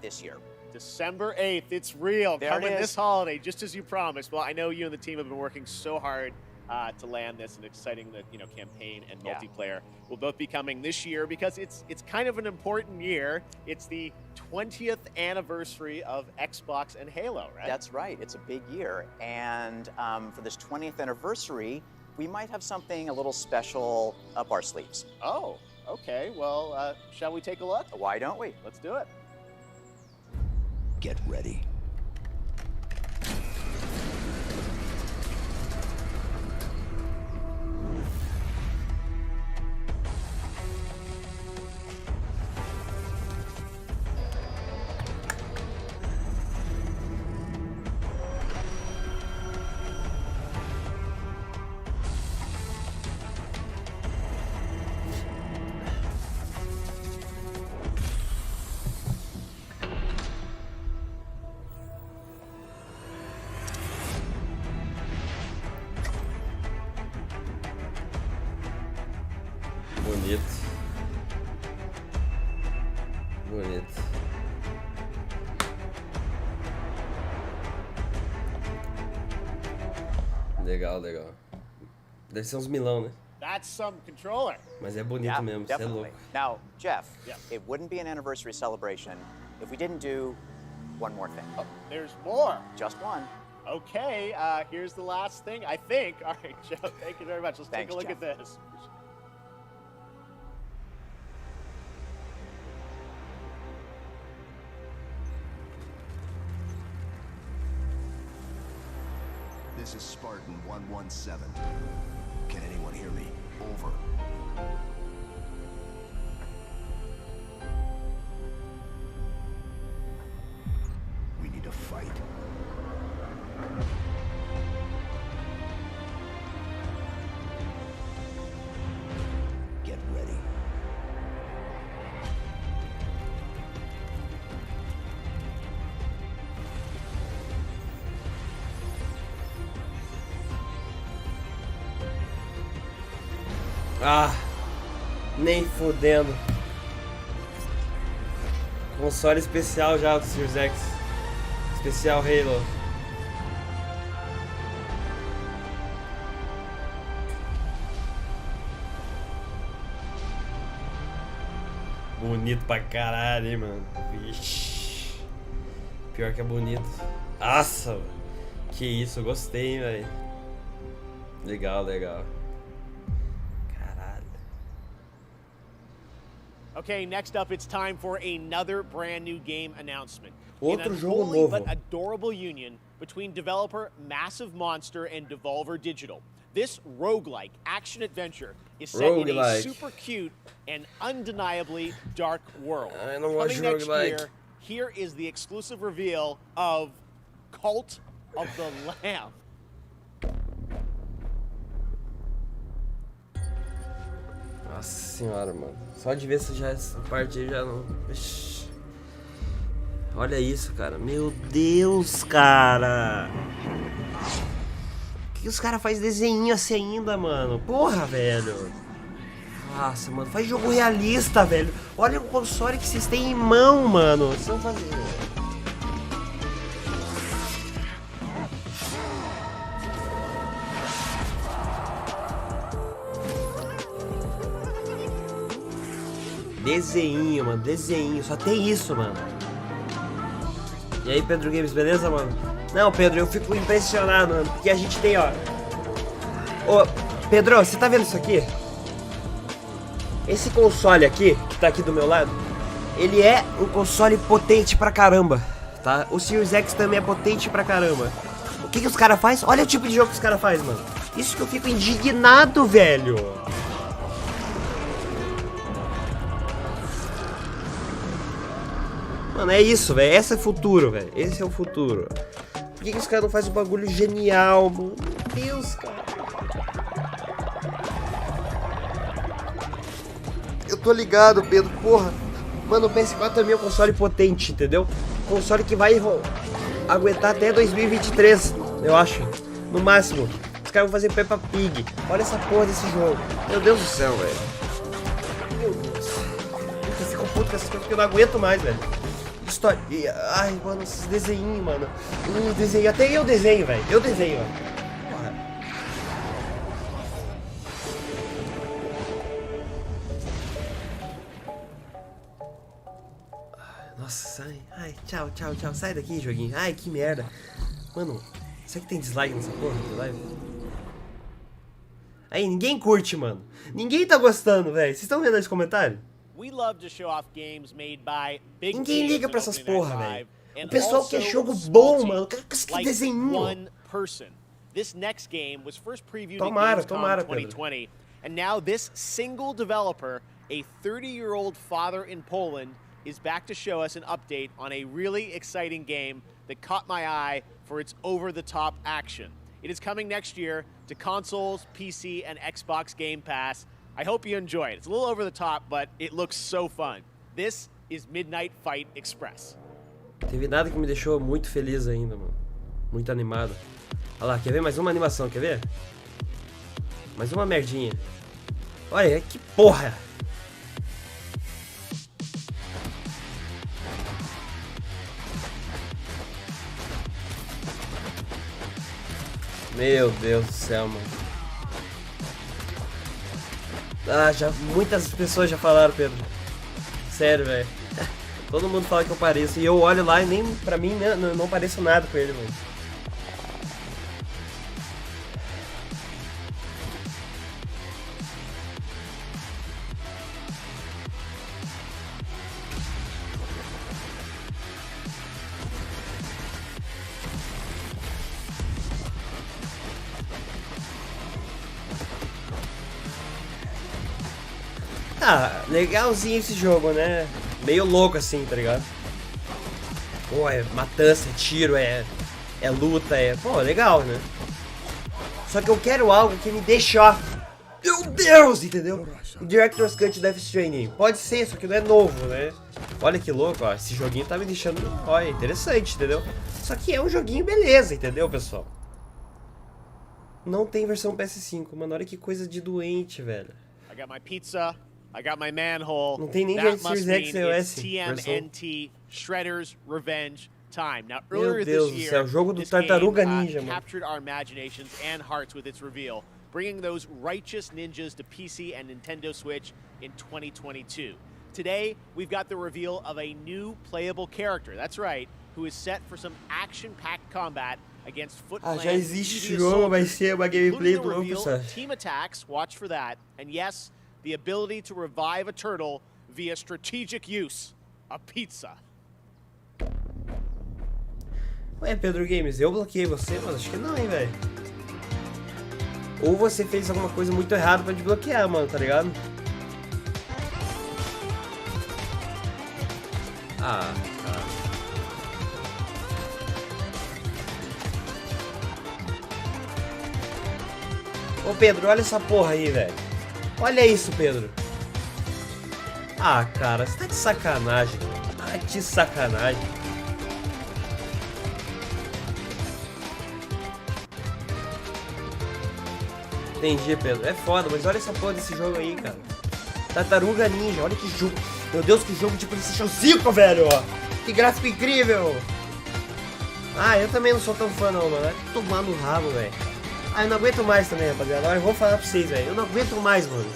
this year. December 8th, it's real. There Coming it is. this holiday, just as you promised. Well, I know you and the team have been working so hard to land this, and exciting the campaign and multiplayer will both be coming this year because it's kind of an important year. It's the 20th anniversary of Xbox and Halo, right? That's right. It's a big year, and for this 20th anniversary, we might have something a little special up our sleeves. Oh, okay. Well, shall we take a look? Why don't we? Let's do it. Get ready. Bonito. Bonito. Legal, legal. Deve ser uns milão, né? That's some controller. Mas é bonito mesmo, você é louco. Now, Jeff, it wouldn't be an anniversary celebration if we didn't do one more thing. Oh, there's more. Just one. Okay, here's the last thing, I think. All right, Joe, thank you very much. Let's take a look at this. This is Spartan 117. Can anyone hear me? Over. We need to fight. Get ready. Ah, nem fodendo. Console especial já do Series X. Especial Halo. Bonito pra caralho, hein, mano. Vixe. Pior que é bonito. Nossa, mano. Que isso, eu gostei, hein, velho. Legal, legal. Okay, next up, it's time for another brand new game announcement. Outro An jogo unholy novo. but adorable union between developer Massive Monster and Devolver Digital. This roguelike action-adventure is set in a Roguelike. super cute and undeniably dark world. I don't watch Coming next roguelike. year, here is the exclusive reveal of Cult of the Lamb. Nossa senhora, mano. Só de ver essa parte aí já não... Ixi. Olha isso, cara. Meu Deus, cara. Por que os caras fazem desenho assim ainda, mano? Porra, velho. Nossa, mano. Faz jogo realista, velho. Olha o console que vocês têm em mão, mano. Vocês vão fazer... Desenho, mano, desenho, só tem isso, mano. E aí, Pedro Games, beleza, mano? Não, Pedro, eu fico impressionado, mano, porque a gente tem, ó. Ô, Pedro, você tá vendo isso aqui? Esse console aqui, que tá aqui do meu lado, ele é um console potente pra caramba, tá? O Series X também é potente pra caramba. O que os caras fazem? Olha o tipo de jogo que os caras fazem, mano. Isso que eu fico indignado, velho. Mano, é isso, velho. Esse é o futuro, velho. Esse é o futuro. Por que os caras não fazem um bagulho genial, mano? Meu Deus, cara. Eu tô ligado, Pedro. Porra. Mano, o PS4 também é um console potente, entendeu? Console que vai aguentar até 2023, eu acho. No máximo. Os caras vão fazer Peppa Pig. Olha essa porra desse jogo. Meu Deus do céu, velho. Meu Deus. Eu fico puto com essas coisas porque eu não aguento mais, velho. História. Ai, mano, esses desenhinhos, mano. Desenho. Até eu desenho, velho. Eu desenho, ó. Nossa, sai. Ai, tchau, tchau, tchau. Sai daqui, joguinho. Ai, que merda. Mano, será que tem dislike nessa porra de live? Aí, ninguém curte, mano. Ninguém tá gostando, velho. Vocês estão vendo esse comentário? Ninguém liga pra essas porra, velho. O pessoal quer jogo bom, mano. Que desenho. This next game was first previewed Tomara, at Gamescom 2020, and now this single developer, a 30-year-old father in Poland, is back to show us an update on a really exciting game that caught my eye for its over-the-top action. It is coming next year to consoles, PC, and Xbox Game Pass. I hope you enjoy it. It's a little over the top, but it looks so fun. This is Midnight Fight Express. Teve nada que me deixou muito feliz ainda, mano. Muito animado. Olha lá, quer ver mais uma animação, quer ver? Mais uma merdinha. Olha, que porra! Meu Deus do céu, mano. Ah, muitas pessoas já falaram, Pedro. Sério, velho. Todo mundo fala que eu pareço. E eu olho lá e nem, pra mim, não pareço nada com ele, mano. Ah, legalzinho esse jogo, né? Meio louco assim, tá ligado? Pô, é matança, é tiro, é luta, Pô, legal, né? Só que eu quero algo que me deixe, ó... Meu Deus, entendeu? O Director's Cut Death Stranding. Pode ser, só que não é novo, né? Olha que louco, ó. Esse joguinho tá me deixando... Ó, é interessante, entendeu? Só que é um joguinho beleza, entendeu, pessoal? Não tem versão PS5, mano. Olha que coisa de doente, velho. I got my pizza. I got my manhole. Não tem nem Series X e OS. TMNT Shredder's Revenge time. Now, Meu earlier Deus this do céu, year, jogo do this Tartaruga game, Ninja, mano. captured our imaginations and hearts with its reveal, bringing those righteous ninjas to PC and Nintendo Switch in 2022. Today, we've got the reveal of a new playable character. That's right, who is set for some action-packed combat against Foot Clan. Já existe esse jogo, vai ser uma gameplay do novo personagem. Team attacks, watch for that, and yes, the ability to revive a turtle via strategic use, a pizza. Ué, Pedro Games, eu bloqueei você? Mas acho que não, hein, velho. Ou você fez alguma coisa muito errada pra desbloquear, mano, tá ligado? Ah, tá. Ô, Pedro, olha essa porra aí, velho. Olha isso, Pedro. Ah, cara, você tá de sacanagem. Tá de sacanagem. Entendi, Pedro. É foda, mas olha essa porra desse jogo aí, cara. Tartaruga Ninja, olha que jogo. Meu Deus, que jogo de PlayStation 5, velho. Que gráfico incrível. Ah, eu também não sou tão fã não, mano. É tomar no rabo, velho. Ah, eu não aguento mais também, rapaziada. Agora eu vou falar pra vocês, velho. Eu não aguento mais, mano.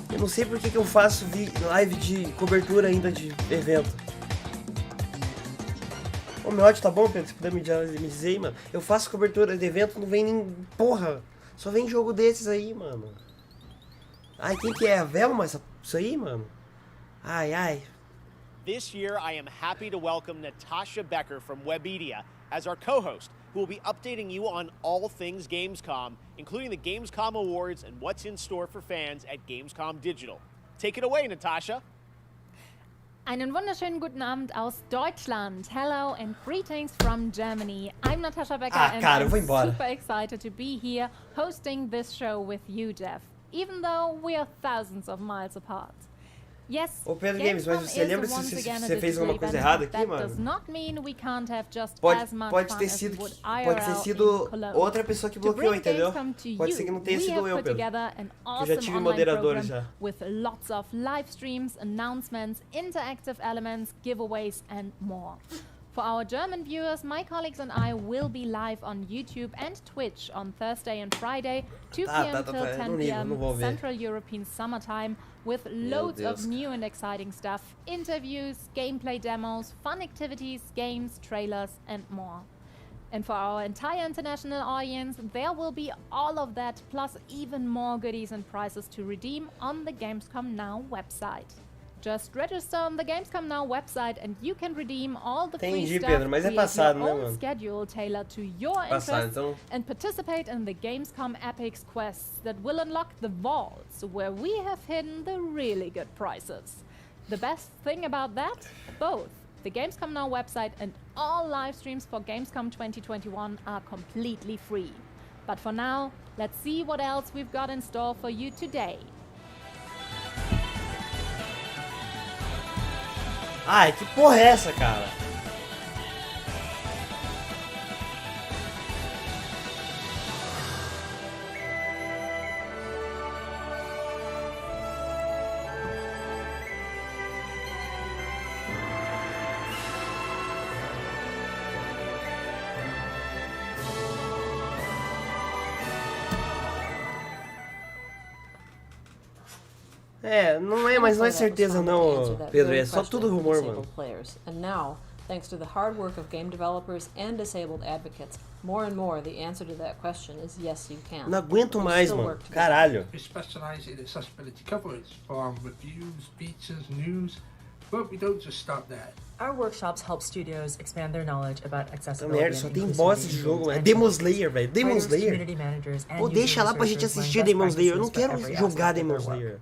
Eu não sei por que eu faço live de cobertura ainda de evento. Ô, meu áudio tá bom, Pedro? Se puder me dizer aí, mano. Eu faço cobertura de evento, não vem nem... Porra! Só vem jogo desses aí, mano. Ai, quem que é? A Velma? Isso aí, mano? Ai, ai. This year, I am happy to welcome Natasha Becker from Webedia as our co-host, who will be updating you on all things Gamescom, including the Gamescom Awards and what's in store for fans at Gamescom Digital. Take it away, Natasha. Einen wunderschönen guten Abend aus Deutschland. Hello and greetings from Germany. I'm Natasha Becker and I'm super excited to be here hosting this show with you, Jeff, even though we are thousands of miles apart. Yes, Ô Pedro Games, mas você lembra se você fez alguma coisa errada aqui, mano? Pode ter sido outra pessoa que bloqueou, entendeu? Pode ser que não tenha sido eu, Pedro. Eu já tive moderadores já. With lots of live streams, announcements, interactive elements, giveaways and more. For our German viewers, my colleagues and I will be live on YouTube and Twitch on Thursday and Friday, 2 p.m. till 10 p.m. Central European Summertime, with loads of new and exciting stuff, interviews, gameplay demos, fun activities, games, trailers and more. And for our entire international audience, there will be all of that, plus even more goodies and prizes to redeem on the Gamescom Now website. Just register on the Gamescom Now website and you can redeem all the free stuff, Pedro, mas é passado, create your né, own mano? schedule tailored to your interests, and participate in the Gamescom Epics quests that will unlock the vaults where we have hidden the really good prizes. The best thing about that? Both the Gamescom Now website and all live streams for Gamescom 2021 are completely free. But for now, let's see what else we've got in store for you today. Ai, que porra é essa, cara? É, não é, mas não é certeza não, Pedro, é só tudo rumor, mano. And now, thanks to the hard work of game developers and disabled advocates, more and more the answer to that question is yes, you can. Não aguento mais, mano. Caralho. We specialize in accessibility coverage from reviews, features, news, but we don't just stop there. Our workshops help studios expand their knowledge about accessibility. Merda, só tem bosta de jogo, mano. Demon Slayer, velho. Demon Slayer. Pô, deixa lá pra gente assistir Demon Slayer. Eu não quero jogar Demon Slayer.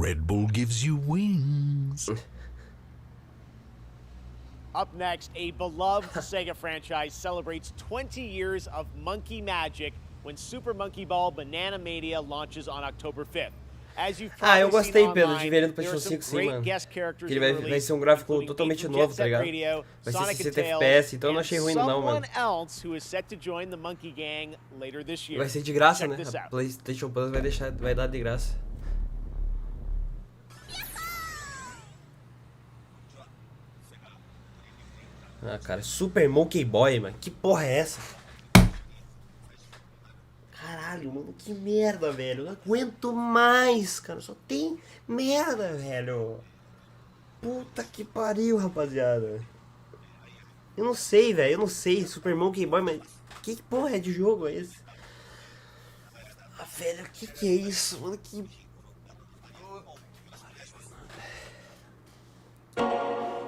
Red Bull gives you wings. Up next, a beloved Sega franchise celebrates 20 years of monkey magic when Super Monkey Ball Banana Mania launches on October 5th. As you've eu gostei, Pedro, online, de ver ele no PlayStation 5, sim, mano. Que ele vai ser um gráfico totalmente novo, tá ligado? Vai ser 60 FPS, então eu não achei ruim não, mano. Vai ser de graça, né? A PlayStation Plus vai dar de graça. Ah, cara, Super Monkey Boy, mano. Que porra é essa? Caralho, mano, que merda, velho. Eu não aguento mais, cara. Só tem merda, velho. Puta que pariu, rapaziada. Eu não sei, velho. Eu não sei. Super Monkey Boy, mas que porra é de jogo é esse? Ah, velho, que é isso, mano? Que...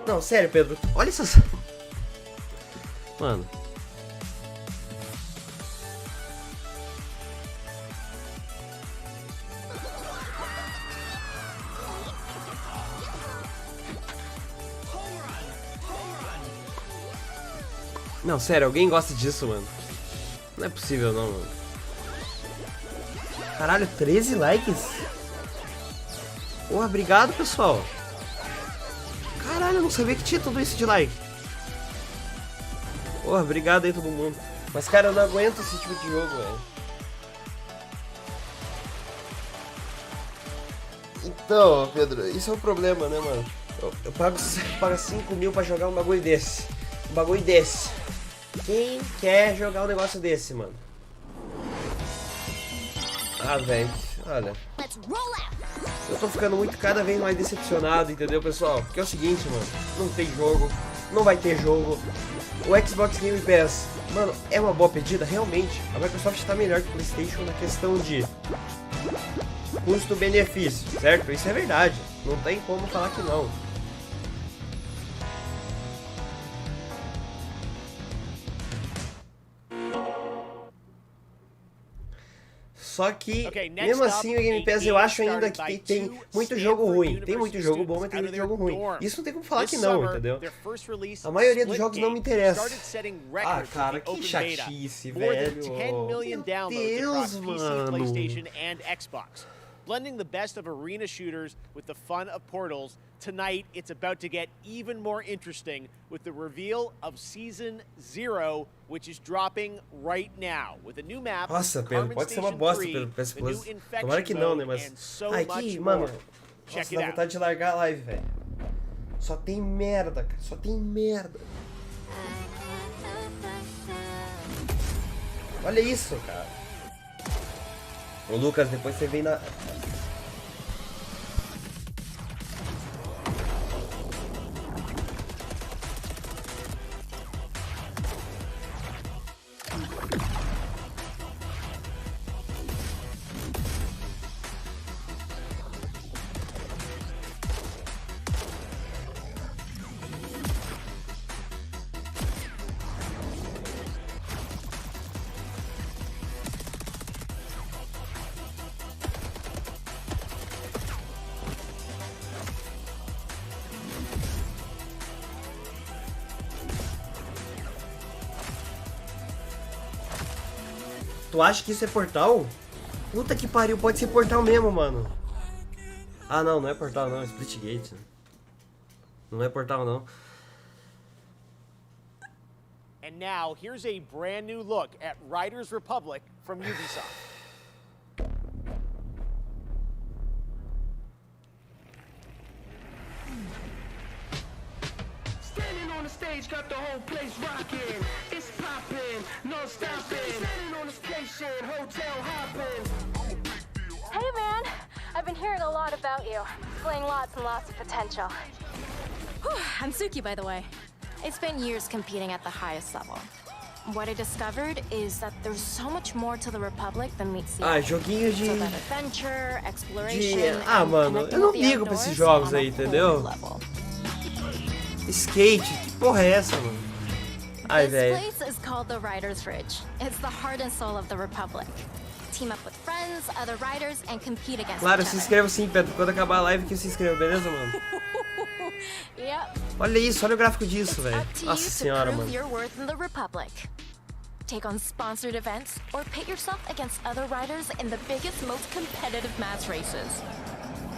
Não, sério, Pedro. Olha essas... Mano. Não, sério, alguém gosta disso, mano? Não é possível não, mano. Caralho, 13 likes? Porra, obrigado, pessoal. Caralho, eu não sabia que tinha tudo isso de like. Porra, obrigado aí todo mundo. Mas, cara, eu não aguento esse tipo de jogo, velho. Então, Pedro, isso é o problema, né, mano? Eu pago 5 mil pra jogar um bagulho desse. Um bagulho desse. Quem quer jogar um negócio desse, mano? Ah, velho, olha. Eu tô ficando cada vez mais decepcionado, entendeu, pessoal? Porque é o seguinte, mano. Não tem jogo, não vai ter jogo. O Xbox Game Pass, mano, é uma boa pedida, realmente. A Microsoft tá melhor que o PlayStation na questão de custo-benefício, certo? Isso é verdade. Não tem como falar que não. Só que, mesmo assim, o Game Pass eu acho ainda que tem muito jogo ruim. Tem muito jogo bom, mas tem muito jogo ruim. Isso não tem como falar que não, entendeu? A maioria dos jogos não me interessa. Ah, cara, que chatice, velho. Meu Deus, mano. Blending the best of arena shooters with the fun of Portals, tonight it's about to get even more interesting with the reveal of Season 0, which is dropping right now. With a new map, nossa, Pedro, pode ser uma bosta pelo PS Plus. Tomara que não, né, mas... Ai, que, mano... Nossa, dá vontade de largar a live, velho. Só tem merda, cara. Só tem merda. Olha isso, cara. Ô, Lucas, depois você vem na... Tu acha que isso é portal? Puta que pariu, pode ser portal mesmo, mano. Ah, não, não é portal não, é Splitgate. Não é portal não. And now, here's a brand new look at Riders Republic from Ubisoft. Standing on the stage, got the whole place rocking. It's popping, no stopping. Standing on the station, hotel hopping. Hey man, I've been hearing a lot about you. Displaying lots and lots of potential. Whew, I'm Suki, by the way. I spent years competing at the highest level. What I discovered is that there's so much more to the Republic than meets the eye. Joguinho de... So that adventure, exploration, mano, eu não ligo pra esses jogos aí, entendeu? Skate, que porra é essa, mano? Ai, velho. This place is called the Riders Ridge. It's the heart and soul of the Republic. Team up with friends, other riders, and compete against claro, each se other. inscreva sim, Pedro. Quando acabar a live que se inscreva, beleza, mano? Yep. Olha isso, olha o gráfico disso, velho. Nossa senhora, mano. Your worth in the Republic. Take on sponsored events or pit yourself against other riders in the biggest, most competitive mass races.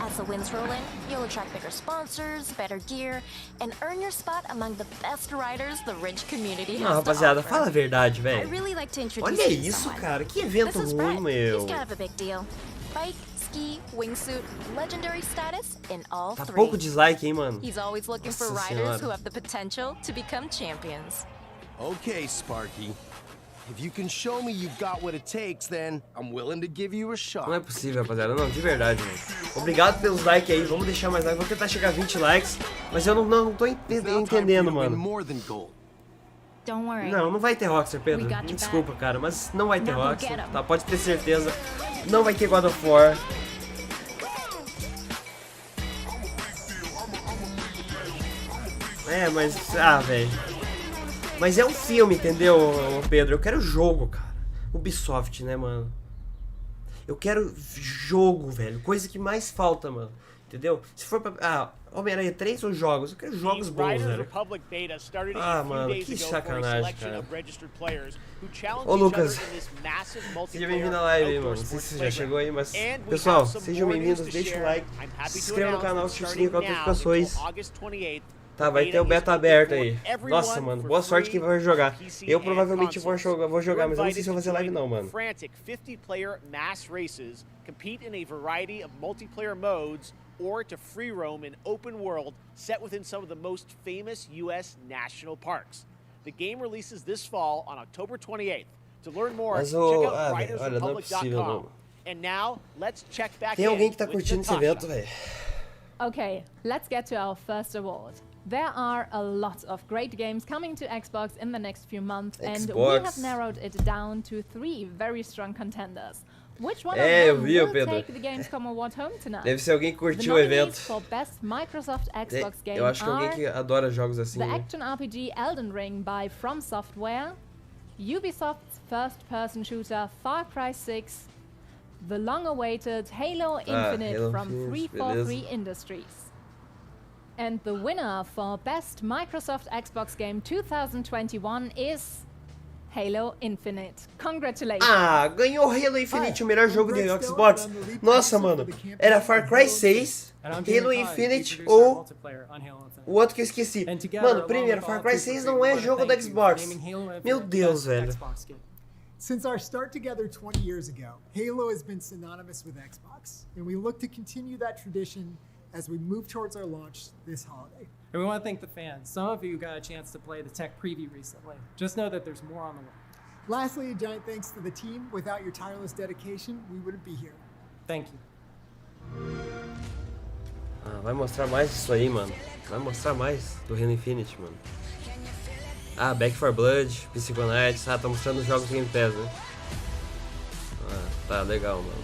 As the wins roll in, you'll attract bigger sponsors, better gear, and earn your spot among the best riders the Ridge community has Não, rapaziada, fala a verdade, velho. Really like to introduce olha isso, cara. Que evento ruim, meu. He's kind of a big deal. Bike, ski, wingsuit, legendary status in all tá three. pouco dislike, hein, mano. He's always looking Nossa for riders senhora. who have the potential to become champions. Okay, Sparky. If you can show me you've got what it takes, then I'm willing to give you a shot. Não é possível, rapaziada. Não, de verdade, velho. Obrigado pelos likes aí. Vamos deixar mais likes. Vou tentar chegar a 20 likes. Mas eu não tô entendendo, mano. Don't worry. Não, não vai ter Rockstar, Pedro. Me desculpa, cara, mas não vai ter Rockstar. Tá, pode ter certeza. Não vai ter God of War. É, mas... Ah, velho. Mas é um filme, entendeu, Pedro? Eu quero jogo, cara. Ubisoft, né, mano? Eu quero jogo, velho. Coisa que mais falta, mano. Entendeu? Se for pra... Homem-Aranha 3 ou jogos? Eu quero jogos bons, velho. Ah, mano, que sacanagem, cara. Ô, Lucas, seja bem-vindo à live aí, mano. Não sei se você já chegou aí, mas... Pessoal, sejam bem-vindos, deixa o like, se inscreva no canal, ative o sininho com notificações. Tá, vai ter o beta aberto aí. Nossa, mano, boa sorte quem vai jogar. Eu provavelmente vou jogar, mas eu não sei se eu vou fazer live não, mano. Or to free roam in open world set within some of the most famous U.S. national parks. The game releases this fall on October 28th. To learn more, check out writersrepublic.com. And now, let's check back Tem alguém que tá curtindo esse evento, velho? Okay, let's get to our first award. There are a lot of great games coming to Xbox in the next few months, and we have narrowed it down to 3 very strong contenders. Which one of them will take the Gamescom award home tonight? Deve ser alguém que curtiu o evento. For best Microsoft Xbox game Eu acho que alguém que adora jogos assim. The action RPG Elden Ring by From Software, Ubisoft's first-person shooter Far Cry 6, the long-awaited Halo Infinite from 343 Industries. And the winner for best Microsoft Xbox game 2021 is Halo Infinite. Congratulations! Ah, ganhou Halo Infinite, o melhor jogo de Xbox. Nossa, mano. Era Far Cry 6, Halo Infinite ou o outro que eu esqueci. Mano, primeiro, Far Cry 6 não é jogo do Xbox. Meu Deus, velho. Since our start together 20 years ago, Halo has been synonymous with Xbox, and we look to continue that tradition as we move towards our launch this holiday. And we want to thank the fans. Some of you got a chance to play the tech preview recently. Just know that there's more on the way. Lastly, a giant thanks to the team. Without your tireless dedication, we wouldn't be here. Thank you. Ah, vai mostrar mais disso aí, mano. Vai mostrar mais do Halo Infinite, mano. Ah, Back 4 Blood, Psychonauts. Ah, tá mostrando os jogos do Game Pass, né? Ah, tá legal, mano.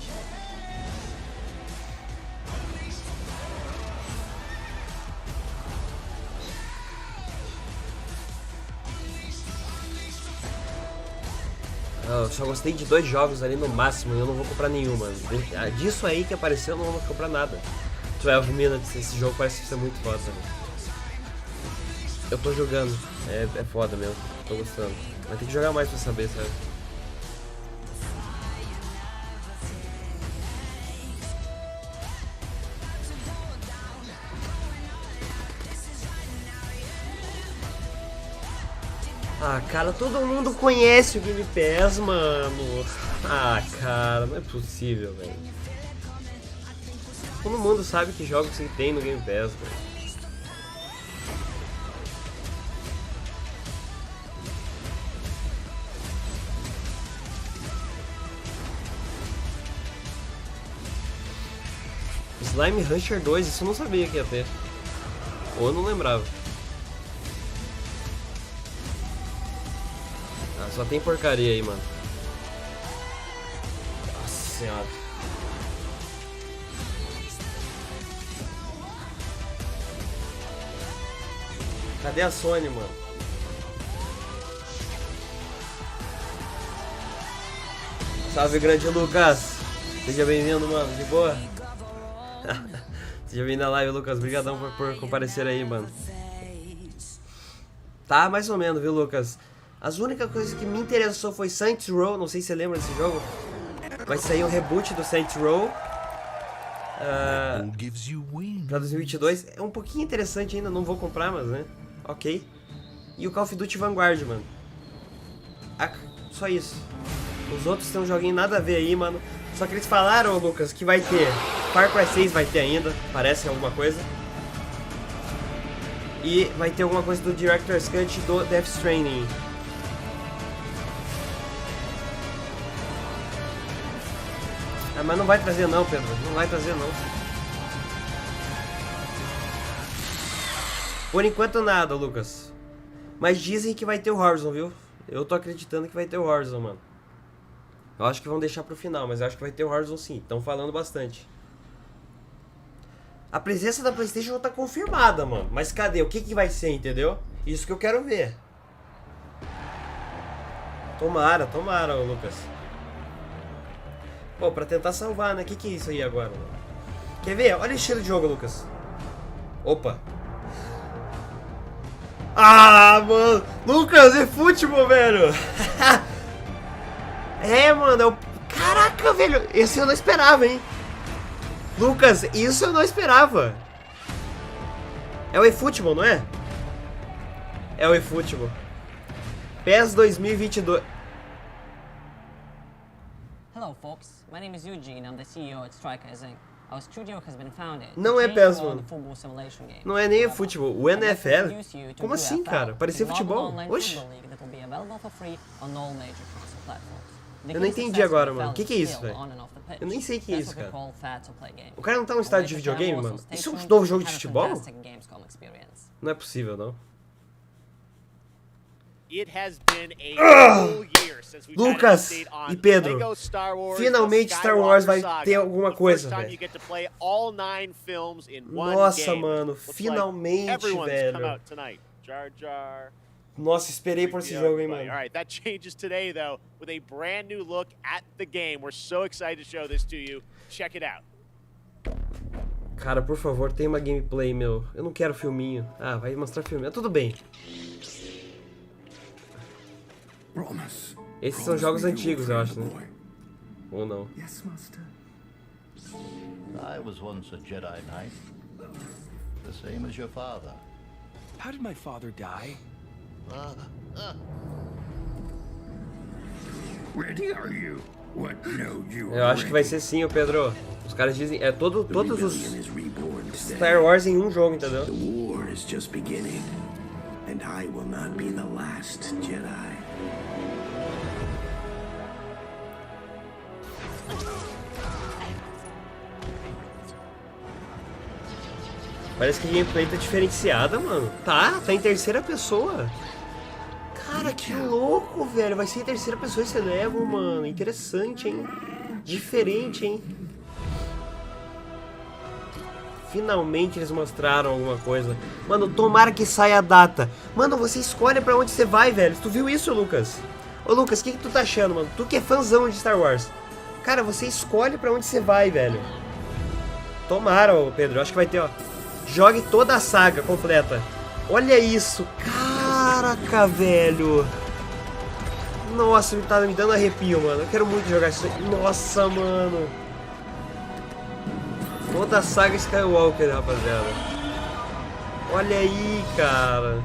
Eu só gostei de 2 jogos ali no máximo e eu não vou comprar nenhum, mano. Disso aí que apareceu eu não vou comprar nada. 12 Minutes, esse jogo parece ser muito foda, mano. Eu tô jogando, é foda mesmo, tô gostando. Vai ter que jogar mais pra saber, sabe? Ah, cara, todo mundo conhece o Game Pass, mano. Ah, cara, não é possível, velho. Todo mundo sabe que jogos que tem no Game Pass, velho. Slime Rancher 2, isso eu não sabia que ia ter. Ou eu não lembrava. Ah, só tem porcaria aí, mano. Nossa senhora. Cadê a Sony, mano? Salve, grande Lucas. Seja bem-vindo, mano. De boa? Seja bem-vindo à live, Lucas. Obrigadão por comparecer aí, mano. Tá, mais ou menos, viu, Lucas? As únicas coisas que me interessou foi Saints Row. Não sei se você lembra desse jogo. Vai sair um reboot do Saints Row pra 2022. É um pouquinho interessante ainda, não vou comprar, mas né, ok. E o Call of Duty Vanguard, mano. Só isso. Os outros tem um joguinho nada a ver aí, mano. Só que eles falaram, Lucas, que vai ter Far Cry 6, vai ter ainda, parece alguma coisa. E vai ter alguma coisa do Director's Cut do Death Stranding. Ah, mas não vai trazer não, Pedro. Não vai trazer não. Por enquanto nada, Lucas. Mas dizem que vai ter o Horizon, viu? Eu tô acreditando que vai ter o Horizon, mano. Eu acho que vão deixar pro final, mas eu acho que vai ter o Horizon sim. Estão falando bastante. A presença da PlayStation tá confirmada, mano. Mas cadê? O que que vai ser, entendeu? Isso que eu quero ver. Tomara, tomara, Lucas. Pô, pra tentar salvar, né? Que é isso aí agora, mano? Quer ver? Olha o estilo de jogo, Lucas. Opa. Ah, mano. Lucas, é futebol, velho. É, mano. É o... Caraca, velho. Esse eu não esperava, hein. Lucas, isso eu não esperava. É o eFootball, não é? É o eFootball. PES 2022. Hello, folks. My name is Eugene. I'm the CEO at Strikers Inc. Our studio has been founded. Não é PES, mano. Não é nem eFootball. O NFL? Como assim, cara? Parecia futebol. Oxi. Eu não entendi agora, mano. O que é isso, velho? Eu nem sei o que é isso, cara. O cara não tá num estádio de videogame, mano? Isso é um novo jogo de futebol? Não é possível, não. Lucas e Pedro, finalmente Star Wars vai ter alguma coisa, velho. Nossa, mano, finalmente, velho. Nossa, esperei por esse jogo, hein, mano. Alright, that changes today, though, with a brand new look at the game. We're so excited to show this to you. Check it out. Cara, por favor, tem uma gameplay, meu. Eu não quero filminho. Ah, vai mostrar filminho. Tudo bem. Esses são jogos antigos, eu acho, né? Ou não? I was once a Jedi Knight, the same as your father. How did my father die? Ready are you? What know you? Eu acho que vai ser sim, ô Pedro. Os caras dizem, é todos os Star Wars em um jogo, entendeu? The war is just beginning, and I will not be the last Jedi. Parece que a gameplay tá diferenciada, mano. Tá em terceira pessoa. Cara, que louco, velho. Vai ser em terceira pessoa esse level, mano. Interessante, hein? Diferente, hein? Finalmente eles mostraram alguma coisa. Mano, tomara que saia a data. Mano, você escolhe pra onde você vai, velho. Tu viu isso, Lucas? Ô, Lucas, o que tu tá achando, mano? Tu que é fãzão de Star Wars. Cara, você escolhe pra onde você vai, velho. Tomara, ô Pedro. Eu acho que vai ter, ó. Jogue toda a saga completa. Olha isso. Caraca, velho. Nossa, tá me dando arrepio, mano. Eu quero muito jogar isso. Nossa, mano. Toda a saga Skywalker, rapaziada. Olha aí, cara.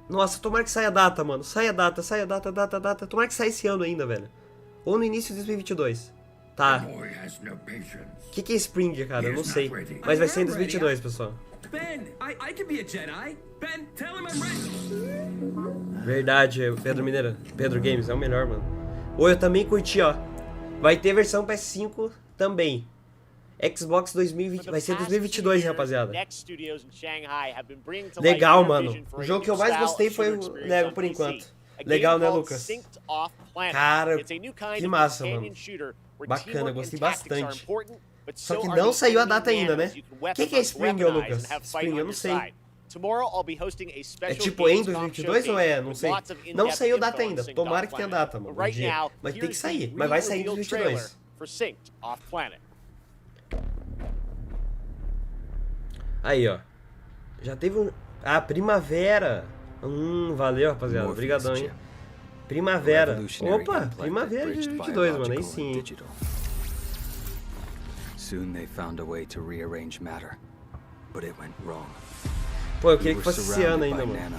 Nossa, tomara que saia a data, mano. Saia a data, data. Tomara que saia esse ano ainda, velho. Ou no início de 2022. Tá. O que é Spring, cara? Eu não sei. Mas vai ser em 2022, pessoal. Verdade, Pedro Mineira. Pedro Games é o melhor, mano. Ou eu também curti, ó. Vai ter versão PS5 também. Xbox 2020. Vai ser 2022, rapaziada. Legal, mano. O jogo que eu mais gostei foi o Lego, por enquanto. Legal, né, Lucas? Cara, que massa, mano. Bacana, eu gostei bastante. Só que não saiu a data ainda, né? O que é Spring, ô Lucas? Spring, eu não sei. É tipo em 2022 ou é? Não sei. Não saiu data ainda. Tomara que tenha data, mano. Mas tem que sair. Mas vai sair em 2022. Aí, ó. Já teve um... Ah, Primavera. Valeu, rapaziada. Obrigadão, hein? Primavera. Opa, Primavera de 2022, mano. Aí sim. Soon they found a way to rearrange matter, but it went wrong. Pô, eu queria que fosse esse ano ainda, mano.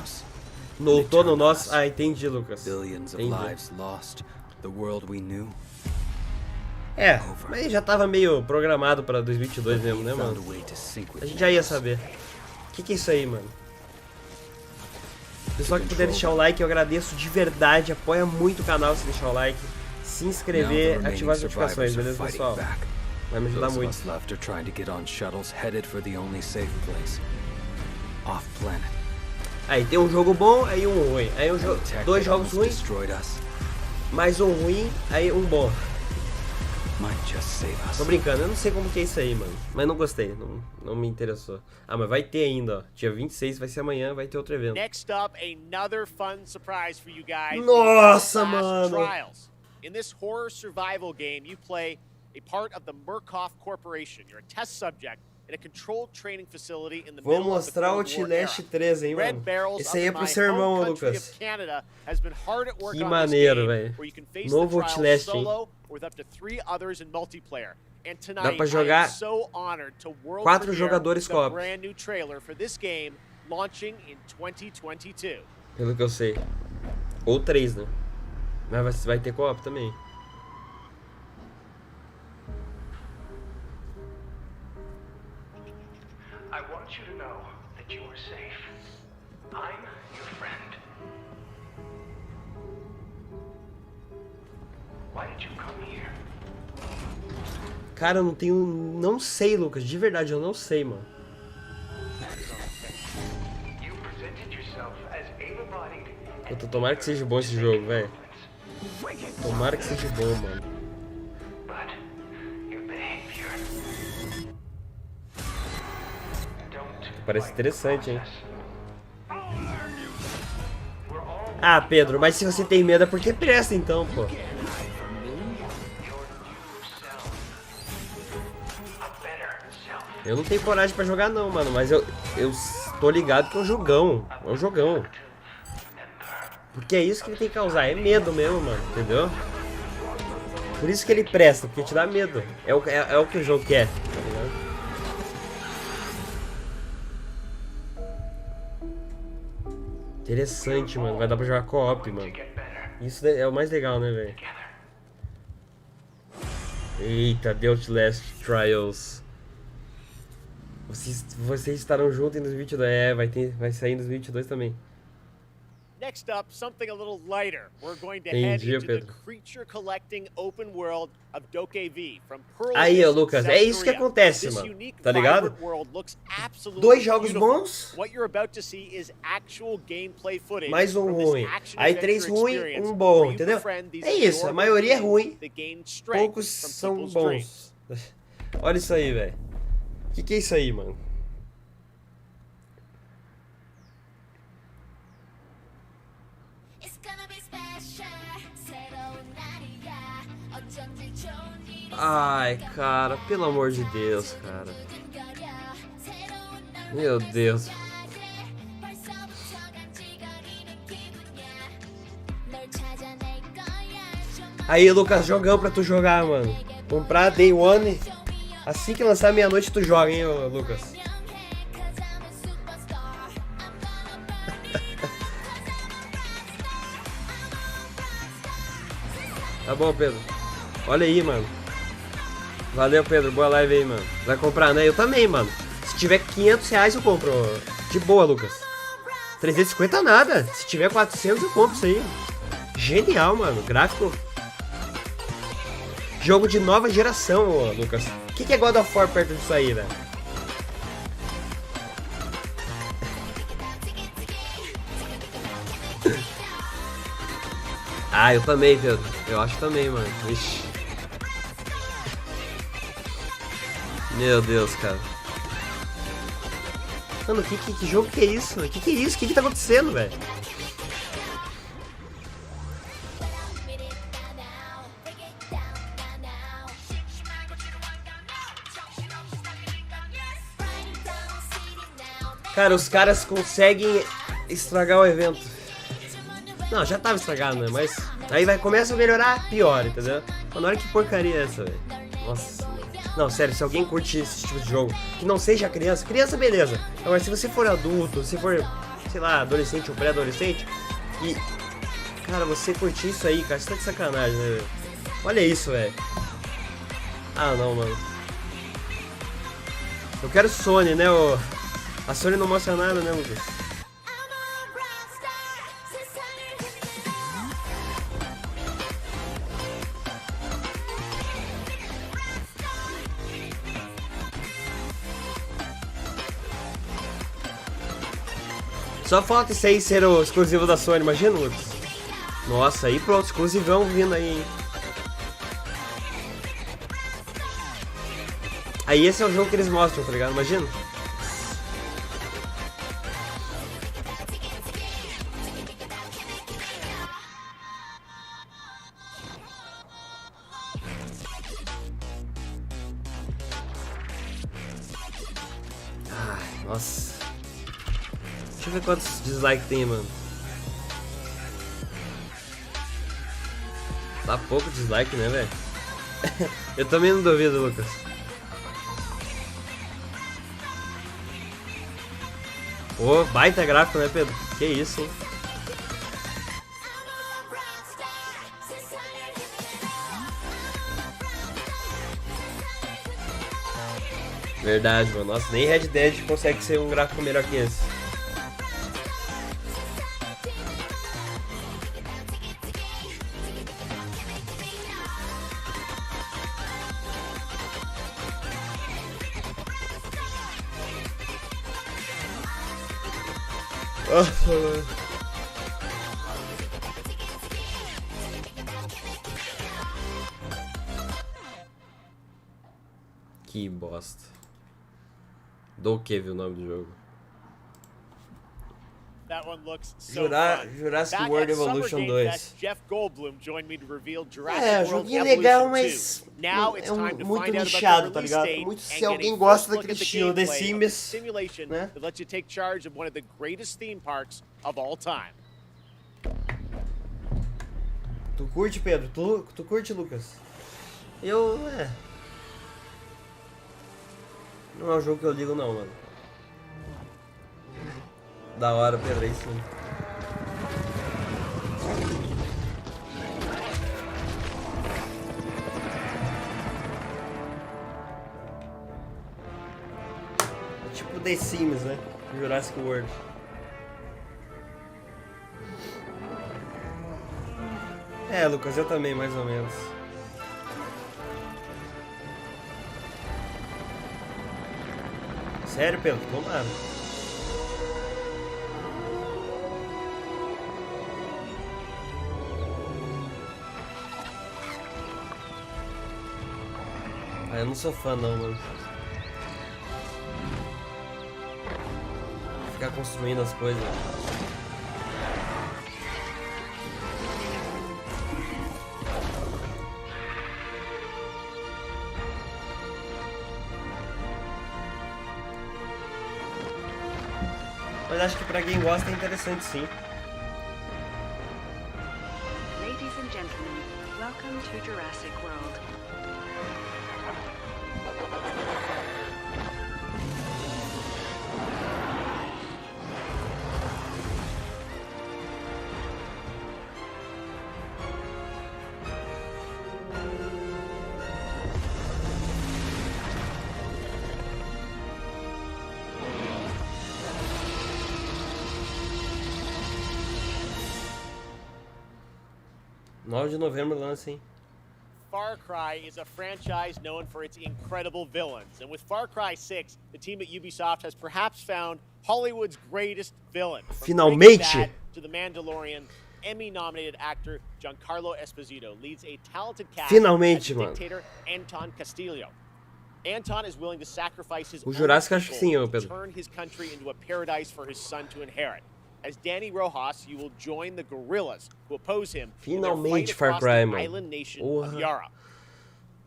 No outono nosso... Ah, entendi, Lucas. Entendi. É, mas já tava meio programado pra 2022 mesmo, né, mano? A gente já ia saber. O que é isso aí, mano? Pessoal que puder deixar o like, eu agradeço de verdade. Apoia muito o canal se deixar o like. Se inscrever, ativar as notificações, beleza, pessoal? Vai me ajudar muito. Aí tem um jogo bom, aí um ruim. Aí dois jogos ruins, mais um ruim, aí um bom. Tô brincando, eu não sei como que é isso aí, mano. Mas não gostei, não me interessou. Ah, mas vai ter ainda, ó. Dia 26 vai ser amanhã, vai ter outro evento. Nossa, mano! In this horror survival game, you play a part of the Murkoff Corporation. You're a test subject in in a controlled training facility in the Vou middle of the mostrar o Cold War era. Outlast 3, hein, Red mano. Barrels Esse aí é up in pro my seu irmão, home country Lucas. of Canada has been hard at work Que on maneiro, this game, velho. where you can face Novo the trial Outlast, hein. solo or with up to 3 others in multiplayer. And Dá tonight, pra I jogar am so honored to world 4 premiere jogadores the co-op. brand new trailer for this game launching in 2022. Pelo que eu sei. Ou 3, né? Mas vai ter co-op também. I want you to know that you are safe. I'm your friend. Why did you come here? Cara, eu não tenho... Não sei, Lucas. De verdade, eu não sei, mano. You presented yourself as able-bodied. Puta, tomara que seja bom esse jogo, velho. Tomara que seja bom, mano. But your behavior. Parece interessante, hein? Ah, Pedro, mas se você tem medo é porque presta então, pô. Eu não tenho coragem pra jogar não, mano, mas eu tô ligado que é um jogão. É um jogão. Porque é isso que ele tem que causar, é medo mesmo, mano, entendeu? Por isso que ele presta, porque te dá medo. É o que o jogo quer, tá ligado? Interessante, mano. Vai dar pra jogar co-op, mano. Isso é o mais legal, né, velho? Eita, The Outlast Trials. Vocês estarão juntos em 2022. É, vai sair em 2022 também. Next up, something a little lighter. We're going to head Entendi, into Pedro. the creature collecting open world of Dokev from Pearl. Aí, ó, Lucas, é isso que acontece, mano. Tá ligado? 2 jogos bons, What you're about to see is actual gameplay footage mais um from this ruim. action Aí adventure 3 ruim, experience um bom, where you entendeu? befriend these É isso, a adorable maioria é beings ruim, that gain strength poucos from são people's bons. Olha isso aí, velho. Que é isso aí, mano? Ai, cara, pelo amor de Deus, cara. Meu Deus. Aí, Lucas, jogão pra tu jogar, mano. Comprar Day One. Assim que lançar meia-noite tu joga, hein, Lucas. Tá bom, Pedro. Olha aí, mano. Valeu, Pedro. Boa live aí, mano. Vai comprar, né? Eu também, mano. Se tiver 500 reais eu compro. De boa, Lucas. 350 nada. Se tiver 400 eu compro isso aí. Genial, mano. Gráfico. Jogo de nova geração, ô, Lucas. O que é God of War perto disso aí, velho? Ah, eu também, Pedro. Eu acho também, mano. Ixi. Meu Deus, cara. Mano, que jogo que é isso? Que é isso? O que tá acontecendo, velho? Cara, os caras conseguem estragar o evento. Não, já tava estragado, né? Mas aí começa a melhorar, pior, entendeu? Mano, olha que porcaria é essa, velho. Nossa. Não, sério, se alguém curte esse tipo de jogo, que não seja criança, beleza. Agora, se você for adulto, se for, sei lá, adolescente ou pré-adolescente, e, cara, você curtir isso aí, cara, você tá de sacanagem, né, velho? Olha isso, velho. Ah, não, mano. Eu quero Sony, né, ô... A Sony não mostra nada, né, Lucas? Só falta isso aí ser o exclusivo da Sony, imagina, Lucas? Nossa, aí pronto, exclusivão vindo aí, hein? Aí esse é o jogo que eles mostram, tá ligado? Imagina? Nossa. Deixa eu ver quantos dislikes tem, mano. Tá pouco dislike, né, velho? Eu também não duvido, Lucas. Ô, baita gráfico, né, Pedro? Que isso, hein? Verdade, mano. Nossa, nem Red Dead consegue ser um gráfico melhor que esse. Nossa, mano. Que bosta. Do que viu o nome do jogo? That one looks so Jurassic fun. World Back at Evolution Summer 2. Game Fest, Jeff Goldblum joined me to reveal Jurassic World Joguinho Evolution legal, 2. mas Now it's time to muito find out nichado, about tá the ligado? release Muito date se and alguém get a gosta first daquele look at the estilo The gameplay of Sims, the simulation né? that lets you take charge of one of the greatest theme parks of all time. Tu curte, Pedro? Tu curte, Lucas? Eu, não é um jogo que eu ligo não, mano. Da hora, Pedro, aí sim. É tipo The Sims, né? Jurassic World. É, Lucas, eu também, mais ou menos. Sério, Pedro? Tomara. Ah, eu não sou fã não, mano. Ficar construindo as coisas. Mas acho que pra quem gosta é interessante, sim. Ladies and gentlemen, welcome to Jurassic World. De novembro lança, hein? Far Cry is a franchise known for its incredible villains. And with Far Cry 6, the team at Ubisoft has perhaps found Hollywood's greatest villain. From Breaking Bad to The Mandalorian, Emmy-nominated actor Giancarlo Esposito leads a talented cast as dictator Anton Castillo. Anton is willing to sacrifice his own people to turn his country into a paradise for his son to inherit. As Danny Rojas, you will join the guerrillas who oppose him in their fight across the island nation of Yara.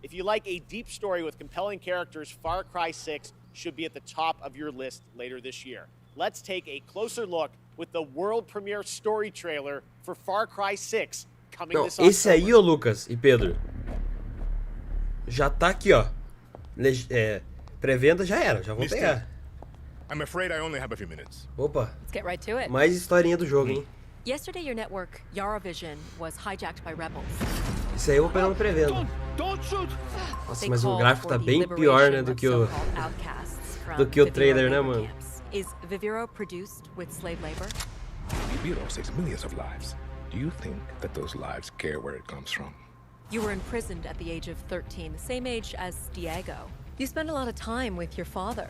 If you like a deep story with compelling characters, Far Cry 6 should be at the top of your list later this year. Let's take a closer look with the world premiere story trailer for Far Cry 6 coming this October. Esse aí, ô Lucas e Pedro, já tá aqui, ó. Pré-venda já era, já vou pegar. I'm afraid I only have a few minutes. Opa. Let's get right to it. Mais historinha do jogo, hein? Yesterday your network, Yara Vision, was hijacked by rebels. Isso aí eu vou pegar no pré-venda. Nossa, mas o gráfico tá bem pior, né, do que o trailer, né, mano? Is Viviro produced with slave labor? Viviro saves millions of lives. Do you think that those lives care where it comes from? You were imprisoned at the age of 13, the same age as Diego. You spent a lot of time with your father.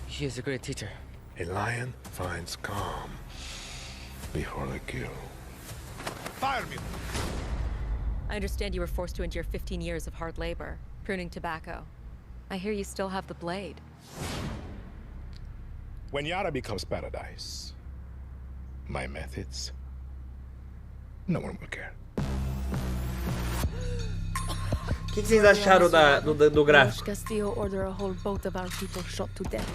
He is a great teacher. A lion finds calm before the kill. Fire me! I understand you were forced to endure 15 years of hard labor, pruning tobacco. I hear you still have the blade. When Yara becomes paradise, my methods, no one will care. O que vocês acharam do gráfico? Castillo ordered a whole boat of our people shot to death.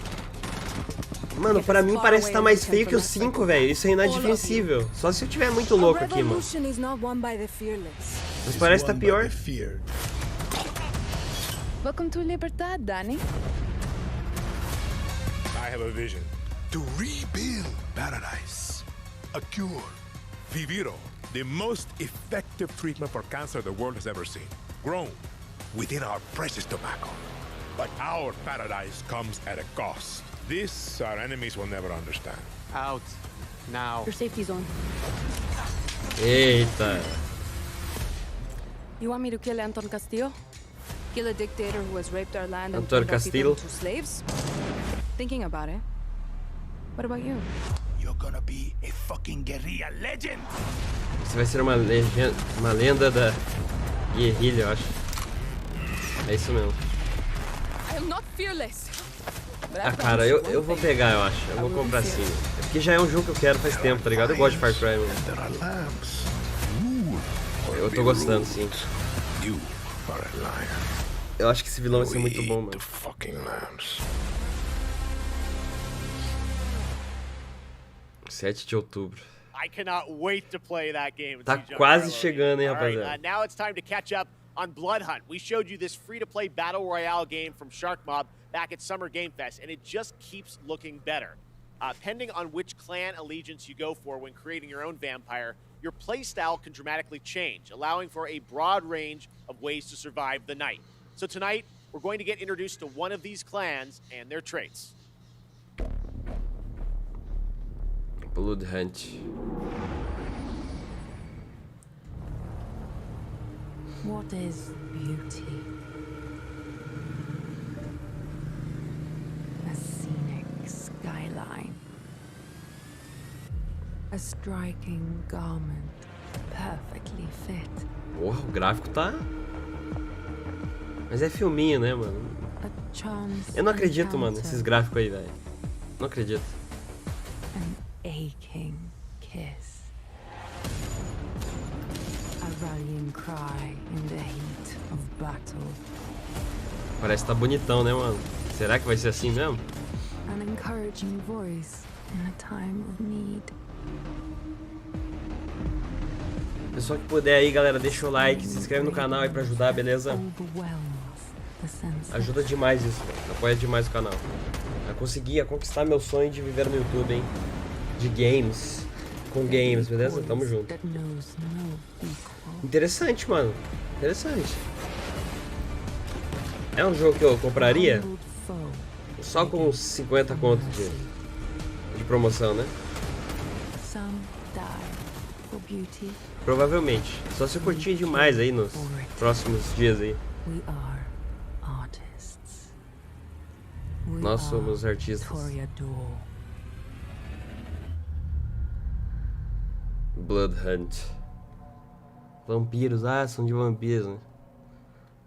Mano, pra mim parece que tá mais feio que o 5, velho. Isso é inadmissível. Só se eu tiver muito louco aqui, mano. Mas parece que tá pior. Welcome to Libertad, Danny. I have a vision to rebuild paradise, a cure, Vivo, the most effective treatment for cancer the world has ever seen, grown within our precious tobacco. But our paradise comes at a cost. This our enemies will never understand. Out now. Your safety zone. Eita. You want me to kill Anton Castillo? Kill a dictator who has raped our land and Anton turned our Castillo. people into slaves? Thinking about it. What about you? You're gonna be a fucking guerrilla legend. Você vai ser uma lenda da guerrilha, eu acho. É isso mesmo. I am not fearless. Ah, cara, eu vou pegar, eu acho. Eu vou comprar sim. É porque já é um jogo que eu quero faz tempo, tá ligado? Eu gosto de Far Cry, mano. Eu tô gostando, sim. Eu acho que esse vilão vai ser muito bom, mano. 7 de outubro. I cannot wait to play that game. Tá quase chegando, hein, rapaziada. Right, now it's time to catch up on Blood Hunt. We showed you this free-to-play battle royale game from Shark Mob back at Summer Game Fest, and it just keeps looking better. Depending on which clan allegiance you go for when creating your own vampire, your playstyle can dramatically change, allowing for a broad range of ways to survive the night. So tonight, we're going to get introduced to one of these clans and their traits. Blood Hunt. What is beauty? A scenic skyline. A striking garment, perfectly fit. Porra, o gráfico tá... Mas é filminho, né, mano? Eu não acredito, mano, nesses gráficos aí, velho. Não acredito. An aching kiss. A rallying cry in the heat of battle. Parece que tá bonitão, né, mano? Será que vai ser assim mesmo? An encouraging voice in a time of need. Pessoal que puder aí, galera, deixa o like, se inscreve no canal aí pra ajudar, beleza? Ajuda demais isso, velho. Apoia demais o canal. Eu consegui conquistar meu sonho de viver no YouTube, hein? De games. Com games, beleza? Tamo junto. Interessante, mano. Interessante. É um jogo que eu compraria? Só com uns 50 contos de promoção, né? Provavelmente. Só se eu curtir demais aí nos próximos dias aí. Nós somos artistas. Blood Hunt. Vampiros, são de vampiros, né?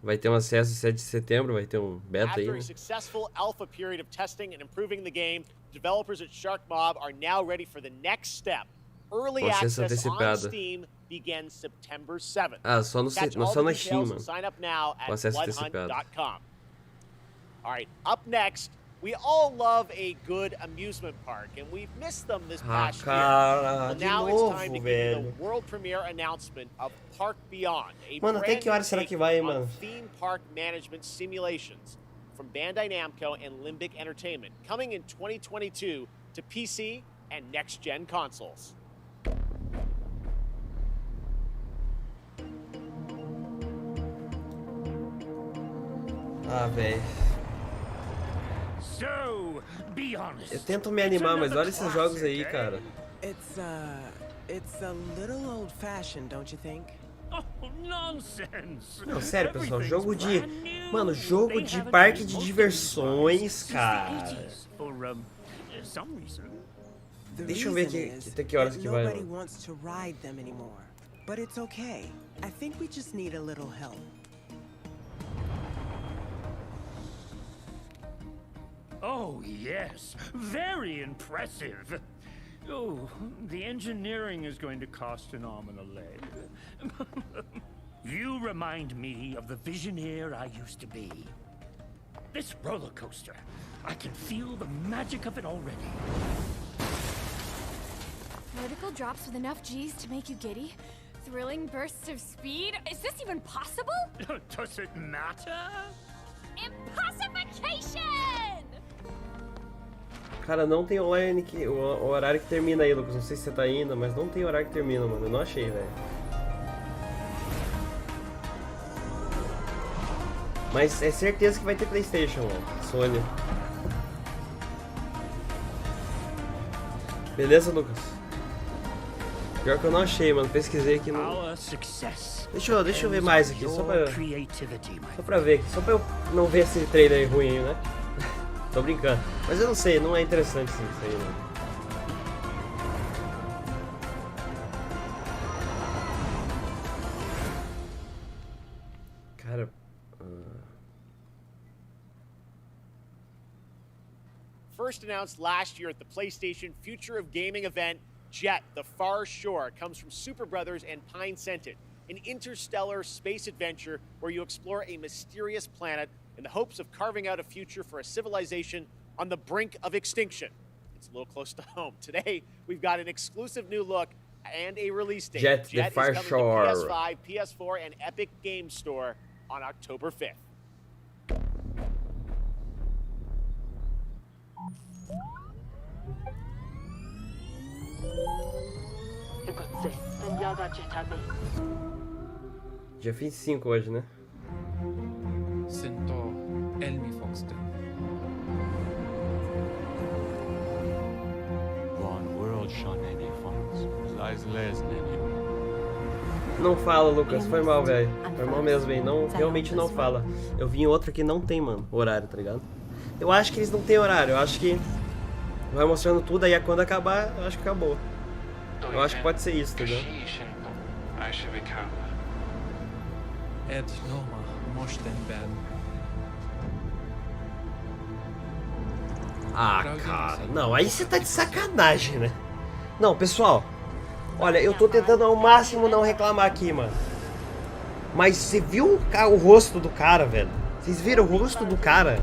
Vai ter um acesso 7 de setembro, vai ter um beta aí. After a successful alpha period of testing and improving the game, developers at Shark Mob are now ready for the next step. Early access on Steam begins September 7th. Só na Steam, mano. Sign up now at acesso antecipado. bloodhunt.com. All right, up next, we all love a good amusement park, and we've missed them this past year. Well, now it's time to give you the world premiere announcement of Park Beyond, a mano, até que hora será que vai, mano? theme park management simulations from Bandai Namco and Limbic Entertainment, coming in 2022 to PC and next-gen consoles. Velho. Eu tento me animar, mas olha esses jogos aí, cara. It's a little old-fashioned, don't you think? Não, sério, pessoal, jogo de... Mano, jogo de parque de diversões, cara. Deixa eu ver até que horas que vai, Nobody mano. wants to ride them anymore. But it's okay. I think we just need a little help. Oh, yes. Very impressive. Oh, the engineering is going to cost an arm and a leg. You remind me of the visioneer I used to be. this roller coaster. I can feel the magic of it already. Vertical drops with enough G's to make you giddy? Thrilling bursts of speed? Is this even possible? Does it matter? Impossification! Cara, não tem online o horário que termina aí, Lucas. Não sei se você tá indo, mas não tem horário que termina, mano. Eu não achei, velho. Mas é certeza que vai ter PlayStation, mano. Sony. Beleza, Lucas? Pior que eu não achei, mano. Pesquisei aqui no... Deixa eu ver mais aqui, só pra ver aqui. Só pra eu não ver esse trailer ruim aí, né? Tô brincando. Mas eu não sei, não é interessante isso aí, não. Cara... First announced last year at the PlayStation Future of Gaming event, Jet, The Far Shore, comes from Super Brothers and Pine Scented, an interstellar space adventure where you explore a mysterious planet in the hopes of carving out a future for a civilization on the brink of extinction. It's a little close to home. Today, we've got an exclusive new look and a release date. Jet, The Far Shore. To PS5, PS4, and Epic Games Store on October 5th. Dia 25 hoje, né? Não fala, Lucas. Foi mal, velho. Foi mal mesmo, hein? Não, realmente não fala. Eu vi em outro que não tem, mano, horário, tá ligado? Eu acho que eles não tem horário. Eu acho que vai mostrando tudo, aí quando acabar, eu acho que acabou. Eu acho que pode ser isso, entendeu? Ah, cara, não, aí você tá de sacanagem, né? Não, pessoal, olha, eu tô tentando ao máximo não reclamar aqui, mano. Mas você viu o rosto do cara, velho? Vocês viram o rosto do cara?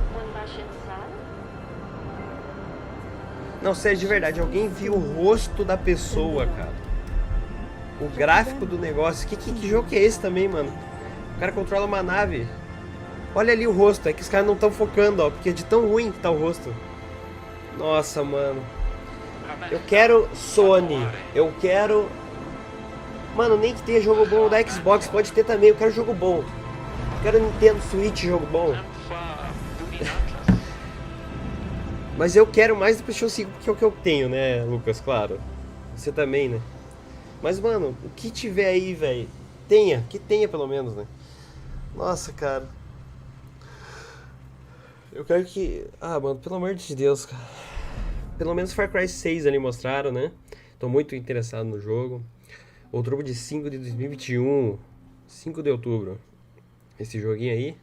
Não, sério, de verdade, alguém viu o rosto da pessoa, cara? O gráfico do negócio. Que jogo que é esse também, mano? O cara controla uma nave. Olha ali o rosto, é que os caras não estão focando, ó, porque é de tão ruim que tá o rosto. Nossa, mano. Eu quero Sony. Eu quero... Mano, nem que tenha jogo bom da Xbox, pode ter também. Eu quero jogo bom. Eu quero Nintendo Switch, jogo bom. Mas eu quero mais do PlayStation 5 porque é o que eu tenho, né, Lucas? Claro. Você também, né? Mas, mano, o que tiver aí, velho, tenha. Que tenha, pelo menos, né? Nossa, cara. Eu quero que... Ah, mano, pelo amor de Deus, cara. Pelo menos Far Cry 6 ali mostraram, né? Tô muito interessado no jogo. Outubro de 5 de 2021. 5 de outubro. Esse joguinho aí.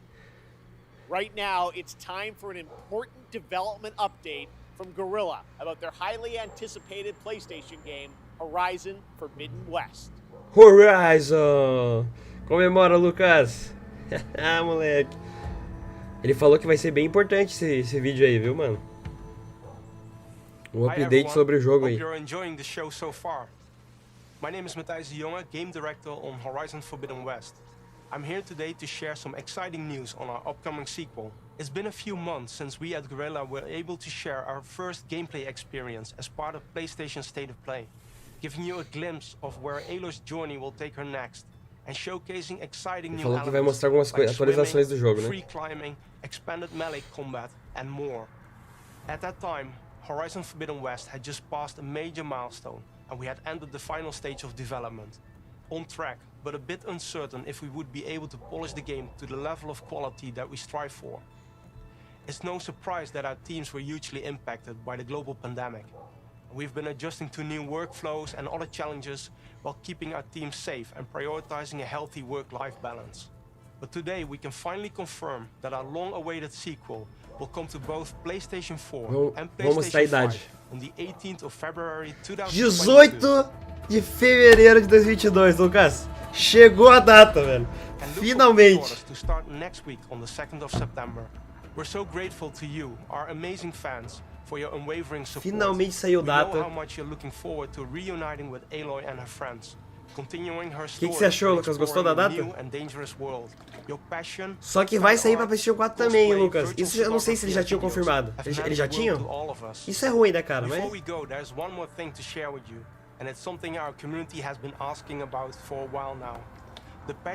Right now, it's time for an important development update from Guerrilla about their highly anticipated PlayStation game, Horizon Forbidden West. Horizon! Comemora, Lucas! Ah, moleque. Ele falou que vai ser bem importante esse vídeo aí, viu, mano? Um update sobre o jogo aí. Hope you're enjoying the show so far. My name is Matthijs de Jonge, Game Director on Horizon Forbidden West. I'm here today to share some exciting news on our upcoming sequel. It's been a few months since we at Guerrilla were able to share our first gameplay experience as part of PlayStation State of Play, giving you a glimpse of where Aloy's journey will take her next, and showcasing exciting new elements vai mostrar algumas atualizações do jogo, né? Free climbing, expanded melee combat, and more. At that time, Horizon Forbidden West had just passed a major milestone, and we had entered the final stage of development. On track, but a bit uncertain if we would be able to polish the game to the level of quality that we strive for. It's no surprise that our teams were hugely impacted by the global pandemic. We've been adjusting to new workflows and other challenges while keeping our teams safe and prioritizing a healthy work-life balance. But today we can finally confirm that our long-awaited sequel will come to both PlayStation 4 and PlayStation 5 on the 18th of February 2022. 18 de fevereiro de 2022, Lucas. Chegou a data, velho. Finalmente. To start next week on the 2nd of September. We're so grateful to you, our amazing fans, for your unwavering support. Finalmente saiu data. We know how much you're looking forward to reuniting with Aloy and her friends, continuing her O story. que você achou, Lucas? Gostou da data? Só que vai sair pra PlayStation 4 também, Lucas. Isso eu não sei se eles já tinham confirmado. Eles já tinham? Isso é ruim, né, cara? Mas...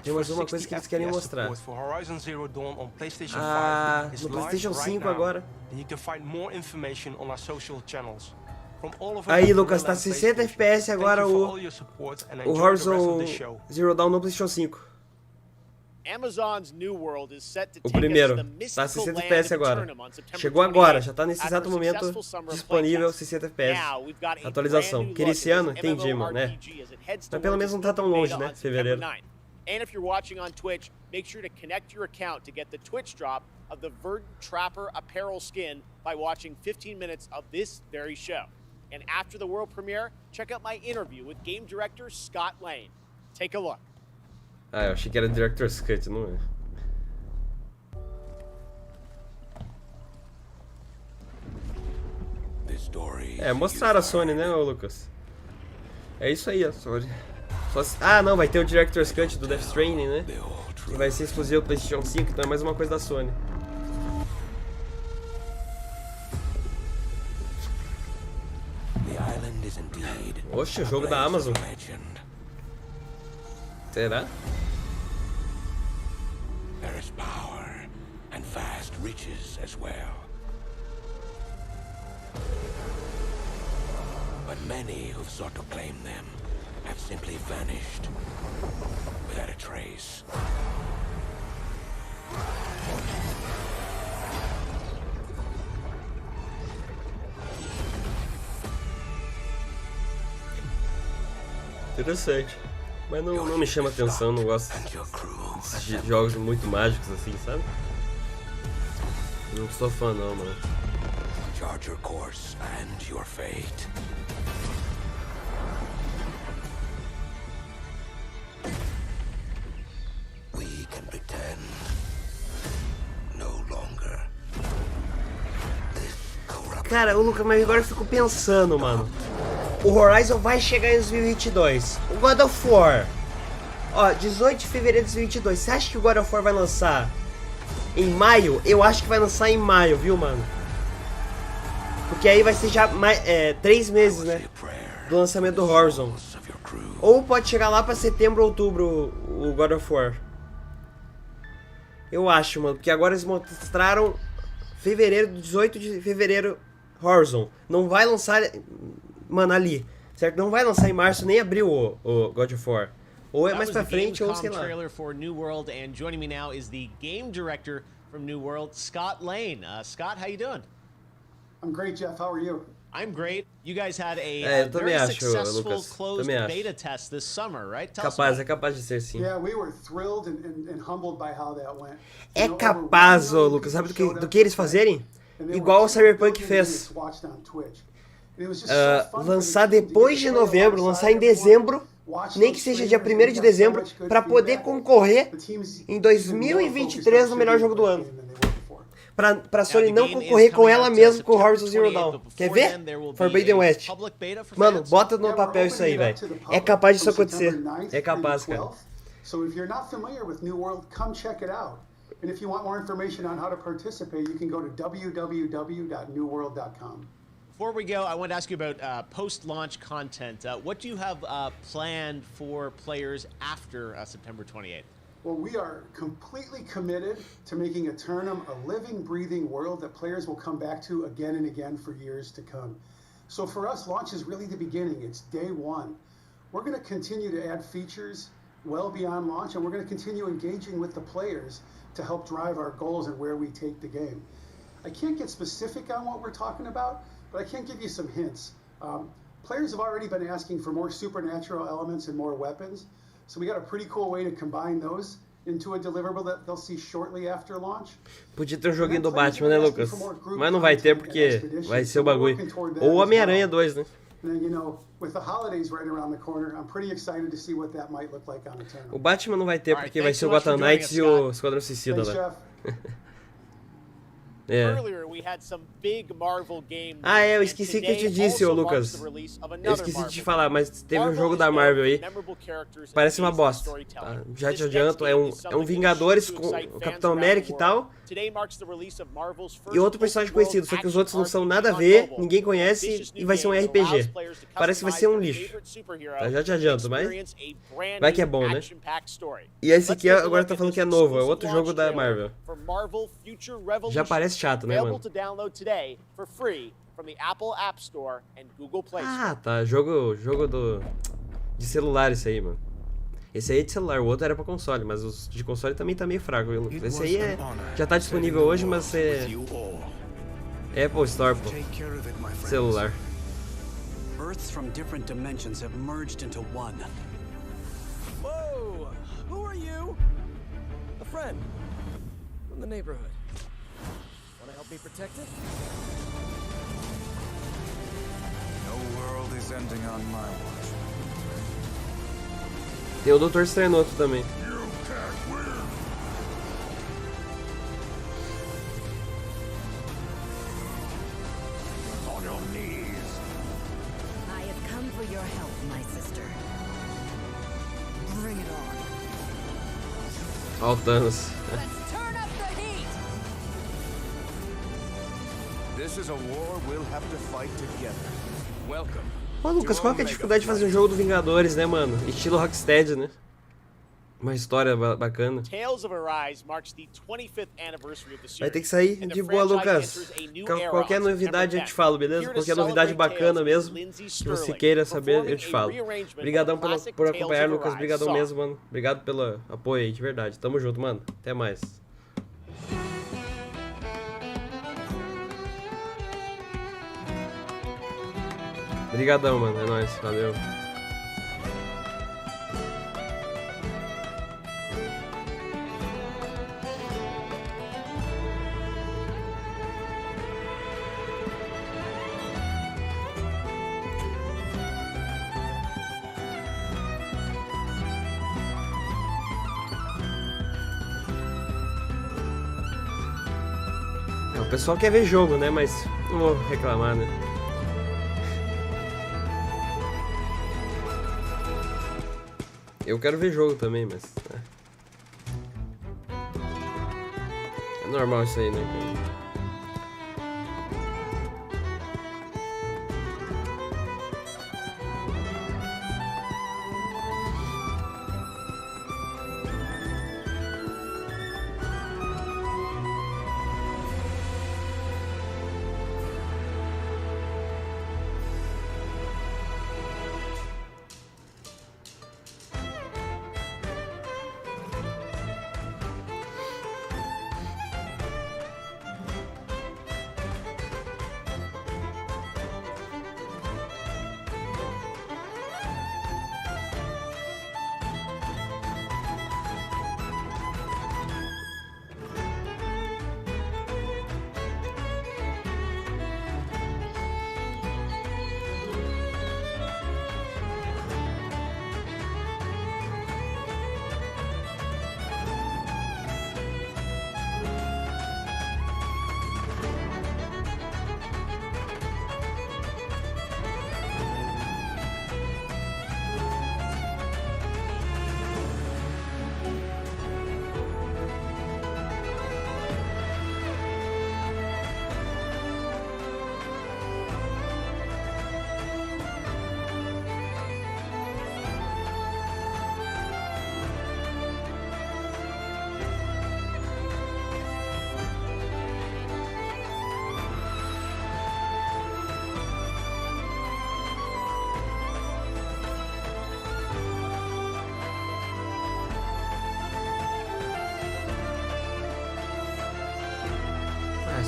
Tem mais uma coisa que eles querem mostrar. Ah, no PlayStation 5 agora. Aí, Lucas, tá 60 FPS agora o Horizon Zero Dawn no PlayStation 5. O primeiro, tá 60 FPS agora. Chegou agora, já tá nesse exato momento disponível 60 FPS. Atualização. Queria esse ano? Entendi, mano, né? Mas pelo menos não tá tão longe, né? Fevereiro. And if you're watching on Twitch, make sure to connect your account to get the Twitch drop of the Verdant Trapper apparel skin by watching 15 minutes of this very show. And after the world premiere, check out my interview with game director Scott Lane. Take a look. Ah, eu achei que era Director's Cut, não é? É, mostraram a Sony, né, Lucas? É isso aí, a Sony. Ah, não, vai ter o Director's Cut do Death Stranding, né? Que vai ser exclusivo do PlayStation 5, então é mais uma coisa da Sony. Oxe, o jogo da Amazon. Será? There is power and vast riches as well. But many who've sought to claim them have simply vanished without a trace. Interessante. Mas não me chama atenção, não gosto desses jogos muito mágicos assim, sabe? Não sou fã não, mano. Charge your course and your fate. We can pretend no longer. Cara, o Lucas, mas agora eu fico pensando, mano. O Horizon vai chegar em 2022. O God of War, ó, 18 de fevereiro de 2022. Você acha que o God of War vai lançar em maio? Eu acho que vai lançar em maio, viu, mano? Porque aí vai ser já 3 meses, né? Do lançamento do Horizon. Ou pode chegar lá pra setembro ou outubro o God of War. Eu acho, mano. Porque agora eles mostraram fevereiro, 18 de fevereiro, Horizon. Não vai lançar... Mano, ali, certo? Não vai lançar em março nem abril o God of War. Ou é mais pra frente, ou sei lá. Trailer for New World, and joining me now is the game director from New World, Scott Lane. Scott, how you doing? I'm great, Jeff. How are you? I'm great. You guys had a very successful closed beta test this summer, right? Capaz, é capaz de ser sim. Yeah, we were thrilled and humbled by how that went. É capaz, ô Lucas, sabe do que eles fazerem? Igual o Cyberpunk fez. Lançar depois de novembro, lançar em dezembro, nem que seja dia 1º de dezembro, para poder concorrer em 2023 no melhor jogo do ano. Pra Sony não concorrer com ela mesma com o Horizon Zero Dawn. Quer ver? Forbidden West. Mano, bota no papel isso aí, velho. É capaz disso acontecer. É capaz, cara. So if you're not familiar with New World, come check it out. And if you want more information on how to participate, you can go to www.newworld.com. Before we go, I want to ask you about post-launch content. What do you have planned for players after September 28th? Well, we are completely committed to making Eternum a living, breathing world that players will come back to again and again for years to come. So for us, launch is really the beginning. It's day one. We're going to continue to add features well beyond launch, and we're going to continue engaging with the players to help drive our goals and where we take the game. I can't get specific on what we're talking about, but I can give you some hints. Players have already been asking for more supernatural elements and more weapons, so we got a pretty cool way to combine those into a deliverable that they'll see shortly after launch. Podia ter um joguinho do Batman, né, Lucas? Mas não vai ter porque vai ser o bagulho. Ou Homem-Aranha 2, né? And then, you know, with the holidays right around the corner, I'm pretty excited to see what that might look like on Eternum. O Batman não vai ter porque vai ser o Gotham Knights e o Esquadrão Suicida lá. Earlier we had some big Marvel game. Ah, eu esqueci que eu te disse, ô Lucas. Eu esqueci de te falar, mas teve um jogo da Marvel aí. Parece uma bosta. Tá? Já te adianto, é um Vingadores com o Capitão América e tal. E outro personagem conhecido, só que os outros não são nada a ver, ninguém conhece e vai ser um RPG. Parece que vai ser um lixo. Tá? Já te adianto, mas vai que é bom, né? E esse aqui agora tá falando que é novo, é outro jogo da Marvel. Já parece chato, né, mano? Ah, tá. Jogo de celular esse aí, mano. Esse aí é de celular, o outro era pra console, mas os de console também tá meio fraco, viu, Lucas? Esse aí já tá disponível hoje, mas é Apple Store, pô. Celular. Earths from different dimensions have merged into one. Whoa! Who are you? A friend from the neighborhood. Want to help me protect it? No world is ending on my watch. Tem o Doutor Estranho também. On your knees. I have come for your help, my sister. Bring it on. Ó o Thanos. Let's turn up the heat. This is a war we'll have to fight together. Welcome. Ô Lucas, qual que é a dificuldade de fazer um jogo do Vingadores, né, mano? Estilo Rocksteady, né? Uma história bacana. Vai ter que sair de boa, Lucas. Qualquer novidade eu te falo, beleza? Qualquer novidade bacana mesmo, que você queira saber, eu te falo. Obrigadão por acompanhar, Lucas. Obrigadão mesmo, mano. Obrigado pelo apoio aí, de verdade. Tamo junto, mano. Até mais. Obrigadão, mano. É nóis. Valeu. O pessoal quer ver jogo, né? Mas não vou reclamar, né? Eu quero ver jogo também, mas... É normal isso aí, né?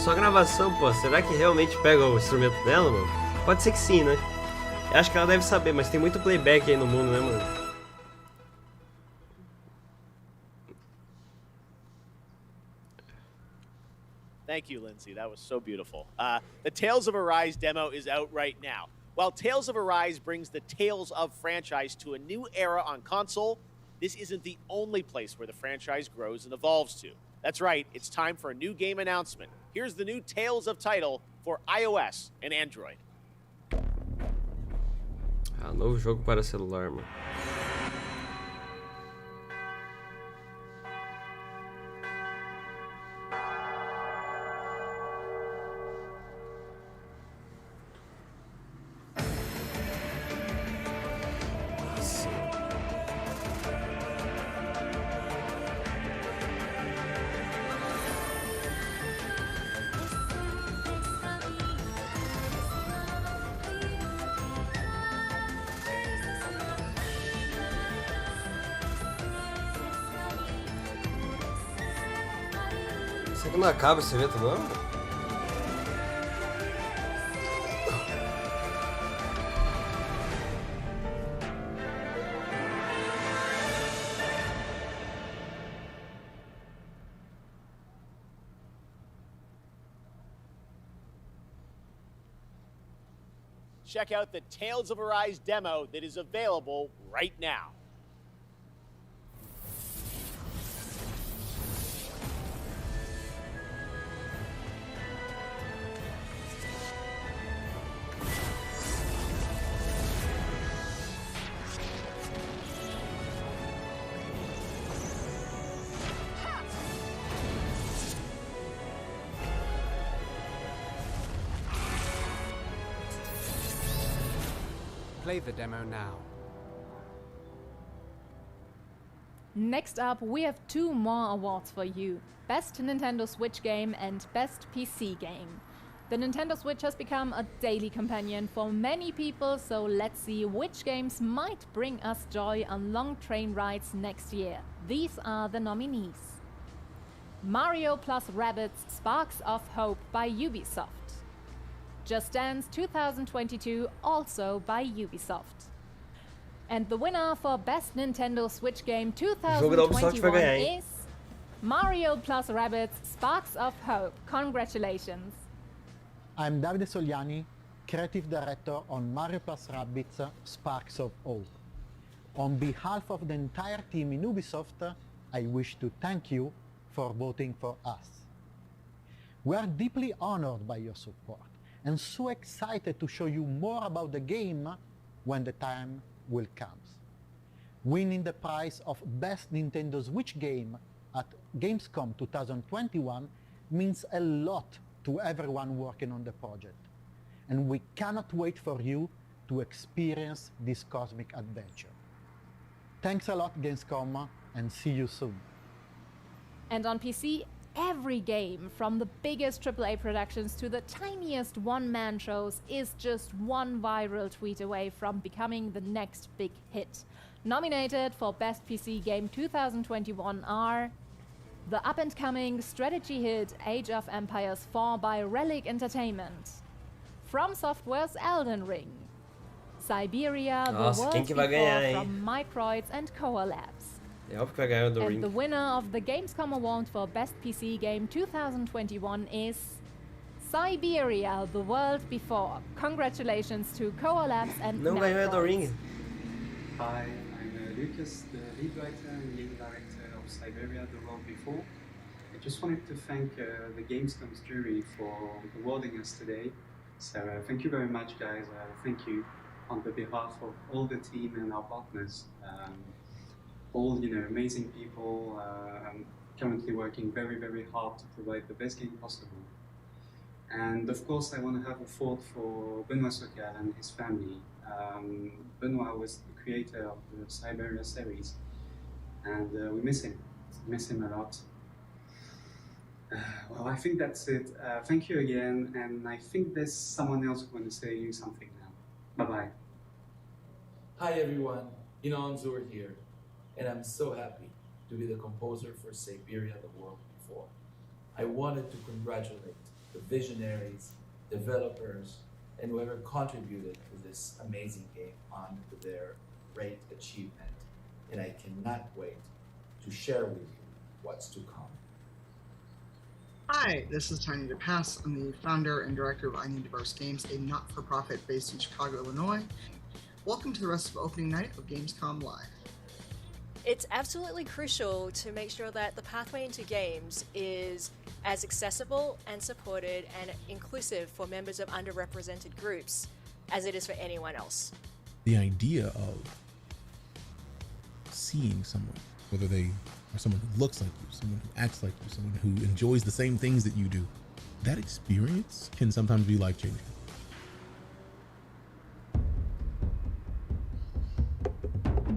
Só gravação, pô. Será que realmente pega o instrumento dela, mano? Pode ser que sim, né? Eu acho que ela deve saber, mas tem muito playback aí no mundo, né, mano? Thank you, Lindsay. That was so beautiful. The Tales of Arise demo is out right now. While Tales of Arise brings the Tales of franchise to a new era on console, this isn't the only place where the franchise grows and evolves to. That's right, it's time for a new game announcement. Here's the new Tales of Title for iOS and Android. Novo jogo para celular, mano. Será que não acaba esse evento, não? Check out the Tales of Arise demo that is available right now. Play the demo now. Next up, we have two more awards for you. Best Nintendo Switch Game and Best PC Game. The Nintendo Switch has become a daily companion for many people, so let's see which games might bring us joy on long train rides next year. These are the nominees. Mario plus Rabbids Sparks of Hope by Ubisoft. Just Dance 2022, also by Ubisoft. And the winner for Best Nintendo Switch Game 2021 is Mario plus Rabbids Sparks of Hope. Congratulations. I'm Davide Soliani, Creative Director on Mario plus Rabbids Sparks of Hope. On behalf of the entire team in Ubisoft, I wish to thank you for voting for us. We are deeply honored by your support, and so excited to show you more about the game when the time will come. Winning the prize of Best Nintendo Switch Game at Gamescom 2021 means a lot to everyone working on the project, and we cannot wait for you to experience this cosmic adventure. Thanks a lot, Gamescom, and see you soon. And on PC, every game, from the biggest AAA productions to the tiniest one-man shows, is just one viral tweet away from becoming the next big hit. Nominated for Best PC Game 2021 are the up-and-coming strategy hit Age of Empires 4 by Relic Entertainment, From Software's Elden Ring, Siberia, The World Before from Microids and Koa Labs. And the winner of the Gamescom Award for Best PC Game 2021 is Siberia, The World Before. Congratulations to Koa Labs and Microids. Hi, I'm Lucas, the lead writer and lead director of Siberia, The World Before. I just wanted to thank the Gamescom's jury for awarding us today. So thank you very much, guys. Thank you on the behalf of all the team and our partners. All amazing people currently working very, very hard to provide the best game possible. And of course, I want to have a thought for Benoit Sokal and his family. Benoit was the creator of the Siberia series, and we miss him. We miss him a lot. Well, I think that's it. Thank you again, and I think there's someone else who wants to say something now. Bye-bye. Hi everyone, Inan Zur here. And I'm so happy to be the composer for Siberia, The World Before. I wanted to congratulate the visionaries, developers, and whoever contributed to this amazing game on their great achievement. And I cannot wait to share with you what's to come. Hi, this is Tiny DePass. I'm the founder and director of I Need Diverse Games, a not-for-profit based in Chicago, Illinois. Welcome to the rest of opening night of Gamescom Live. It's absolutely crucial to make sure that the pathway into games is as accessible and supported and inclusive for members of underrepresented groups as it is for anyone else. The idea of seeing someone, whether they are someone who looks like you, someone who acts like you, someone who enjoys the same things that you do, that experience can sometimes be life-changing.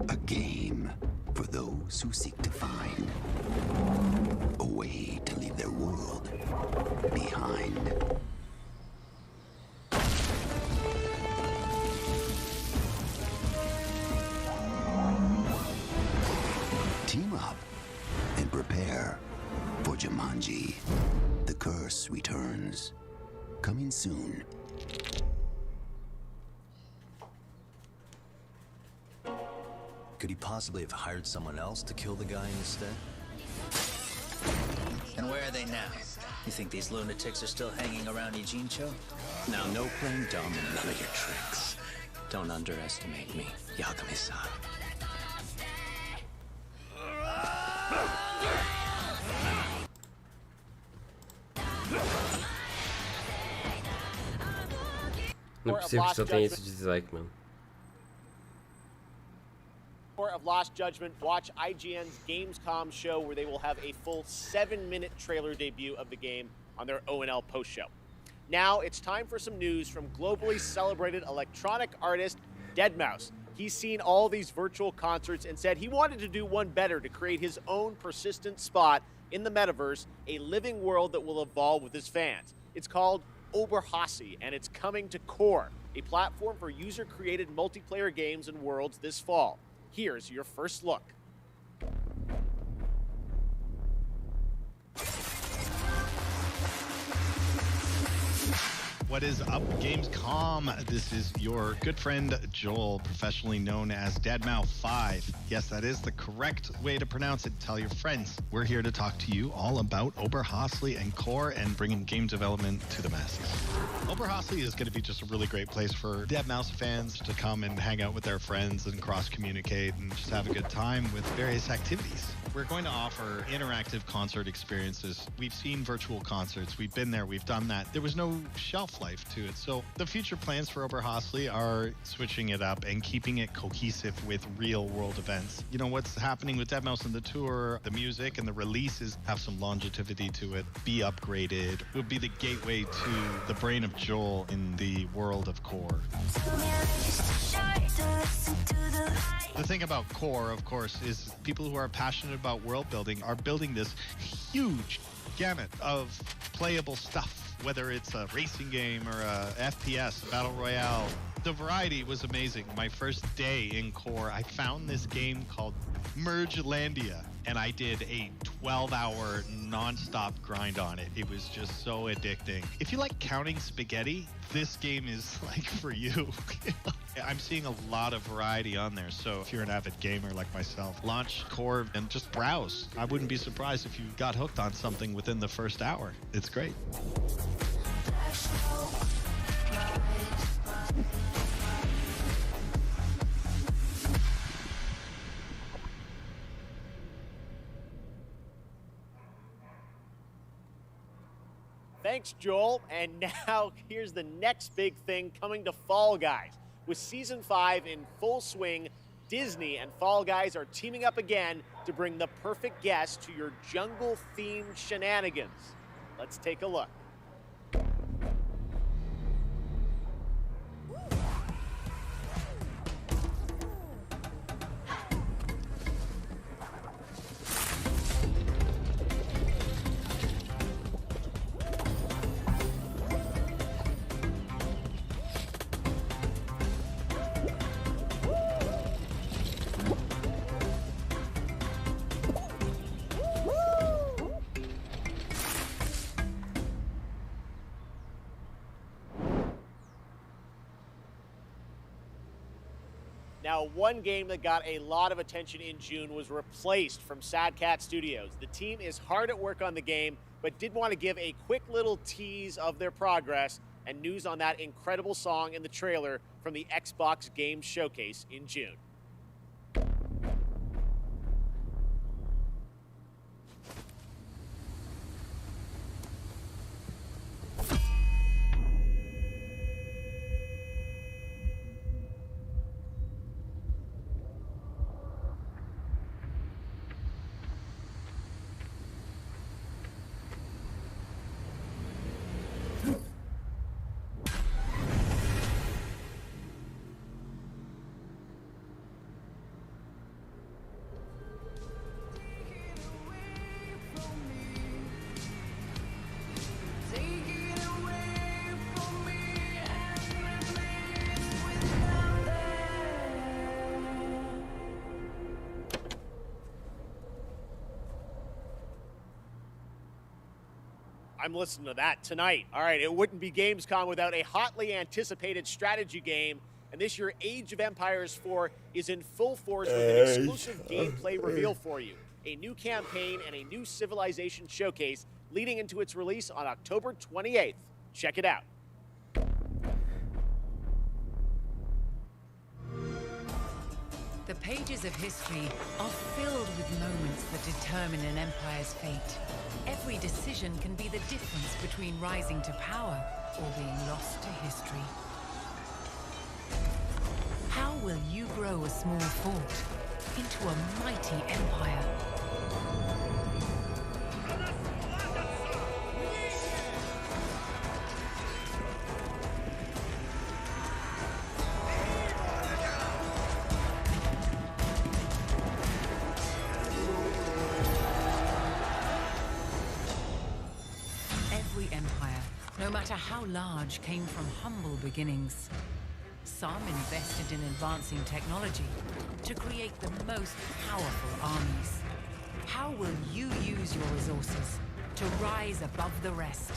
A game for those who seek to find a way to leave their world behind. Team up and prepare for Jumanji. The Curse returns. Coming soon. Could he possibly have hired someone else to kill the guy instead? And where are they now? You think these lunatics are still hanging around Eugene-cho? Now, no playing dumb and none of your tricks. Don't underestimate me, Yagami-san. Não é possível que só tenha esse dislike, mano. Of Lost Judgment, watch IGN's Gamescom show where they will have a full 7-minute trailer debut of the game on their O&L post-show. Now it's time for some news from globally celebrated electronic artist Deadmau5. He's seen all these virtual concerts and said he wanted to do one better to create his own persistent spot in the metaverse, a living world that will evolve with his fans. It's called Oberhasli, and it's coming to Core, a platform for user-created multiplayer games and worlds this fall. Here's your first look. What is up, Gamescom? This is your good friend Joel, professionally known as Deadmau5. Yes, that is the correct way to pronounce it. Tell your friends. We're here to talk to you all about Oberhasli and Core and bringing game development to the masses. Oberhasli is going to be just a really great place for Deadmau5 fans to come and hang out with their friends and cross-communicate and just have a good time with various activities. We're going to offer interactive concert experiences. We've seen virtual concerts. We've been there. We've done that. There was no shelf life to it. So the future plans for Oberhasli are switching it up and keeping it cohesive with real world events. You know, what's happening with Deadmau5 and the tour, the music and the releases have some longevity to it, be upgraded. It would be the gateway to the brain of Joel in the world of Core. The thing about Core, of course, is people who are passionate about world building are building this huge gamut of playable stuff, whether it's a racing game or a FPS, a battle royale. The variety was amazing. My first day in Core, I found this game called Mergelandia, and I did a 12-hour non-stop grind on it. It was just so addicting. If you like counting spaghetti, this game is like for you. I'm seeing a lot of variety on there, so if you're an avid gamer like myself, launch Core and just browse. I wouldn't be surprised if you got hooked on something within the first hour. It's great. Thanks, Joel. And now here's the next big thing coming to Fall Guys. With Season 5 in full swing, Disney and Fall Guys are teaming up again to bring the perfect guest to your jungle-themed shenanigans. Let's take a look. Now, one game that got a lot of attention in June was replaced from Sad Cat Studios. The team is hard at work on the game, but did want to give a quick little tease of their progress and news on that incredible song in the trailer from the Xbox Games Showcase in June. I'm listening to that tonight. All right, it wouldn't be Gamescom without a hotly anticipated strategy game. And this year, Age of Empires 4 is in full force with an exclusive gameplay reveal for you. A new campaign and a new civilization showcase leading into its release on October 28th. Check it out. The pages of history are filled with moments that determine an empire's fate. Every decision can be the difference between rising to power or being lost to history. How will you grow a small fort into a mighty empire? Every empire, no matter how large, came from humble beginnings. Some invested in advancing technology to create the most powerful armies. How will you use your resources to rise above the rest?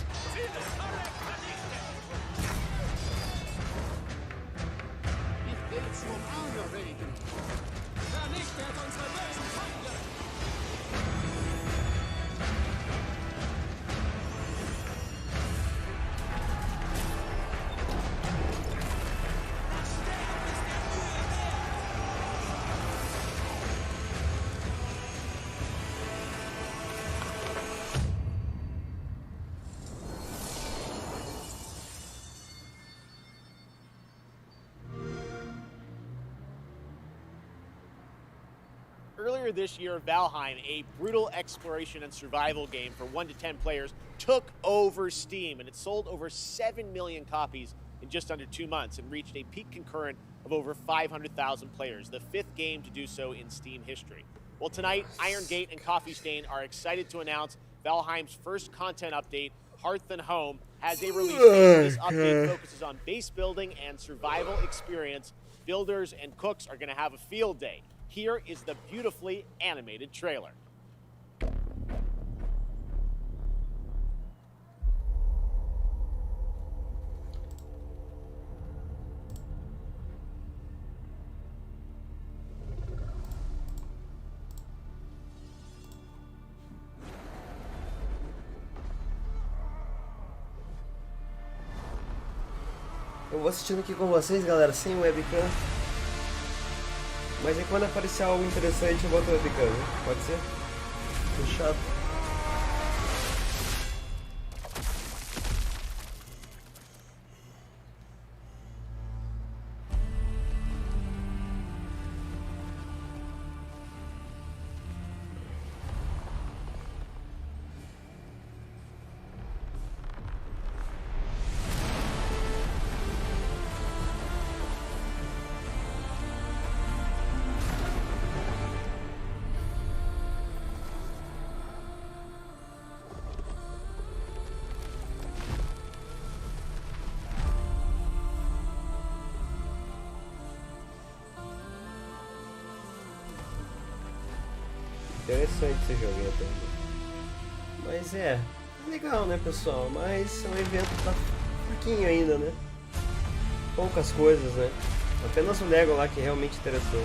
Earlier this year, Valheim, a brutal exploration and survival game for 1 to 10 players, took over Steam, and it sold over 7 million copies in just under 2 months and reached a peak concurrent of over 500,000 players, the 5th game to do so in Steam history. Well, tonight, Iron Gate and Coffee Stain are excited to announce Valheim's first content update, Hearth and Home, has a release date. This update focuses on base building and survival experience. Builders and cooks are going to have a field day. Here is the beautifully animated trailer. Eu vou assistindo aqui com vocês, galera, sem webcam. Mas aí quando aparecer algo interessante eu boto o webcam, né? Pode ser? Fechado. Interessante esse joguinho também. Mas é legal, né, pessoal? Mas é um evento que tá fraquinho ainda, né? Poucas coisas, né? Apenas o Lego lá que realmente interessou.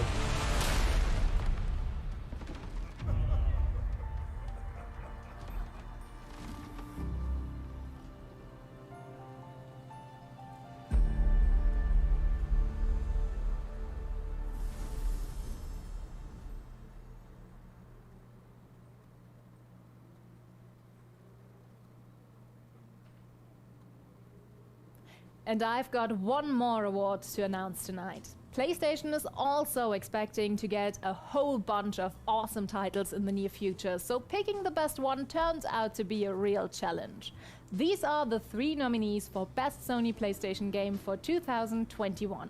And I've got one more award to announce tonight. PlayStation is also expecting to get a whole bunch of awesome titles in the near future, so picking the best one turns out to be a real challenge. These are the 3 nominees for Best Sony PlayStation Game for 2021.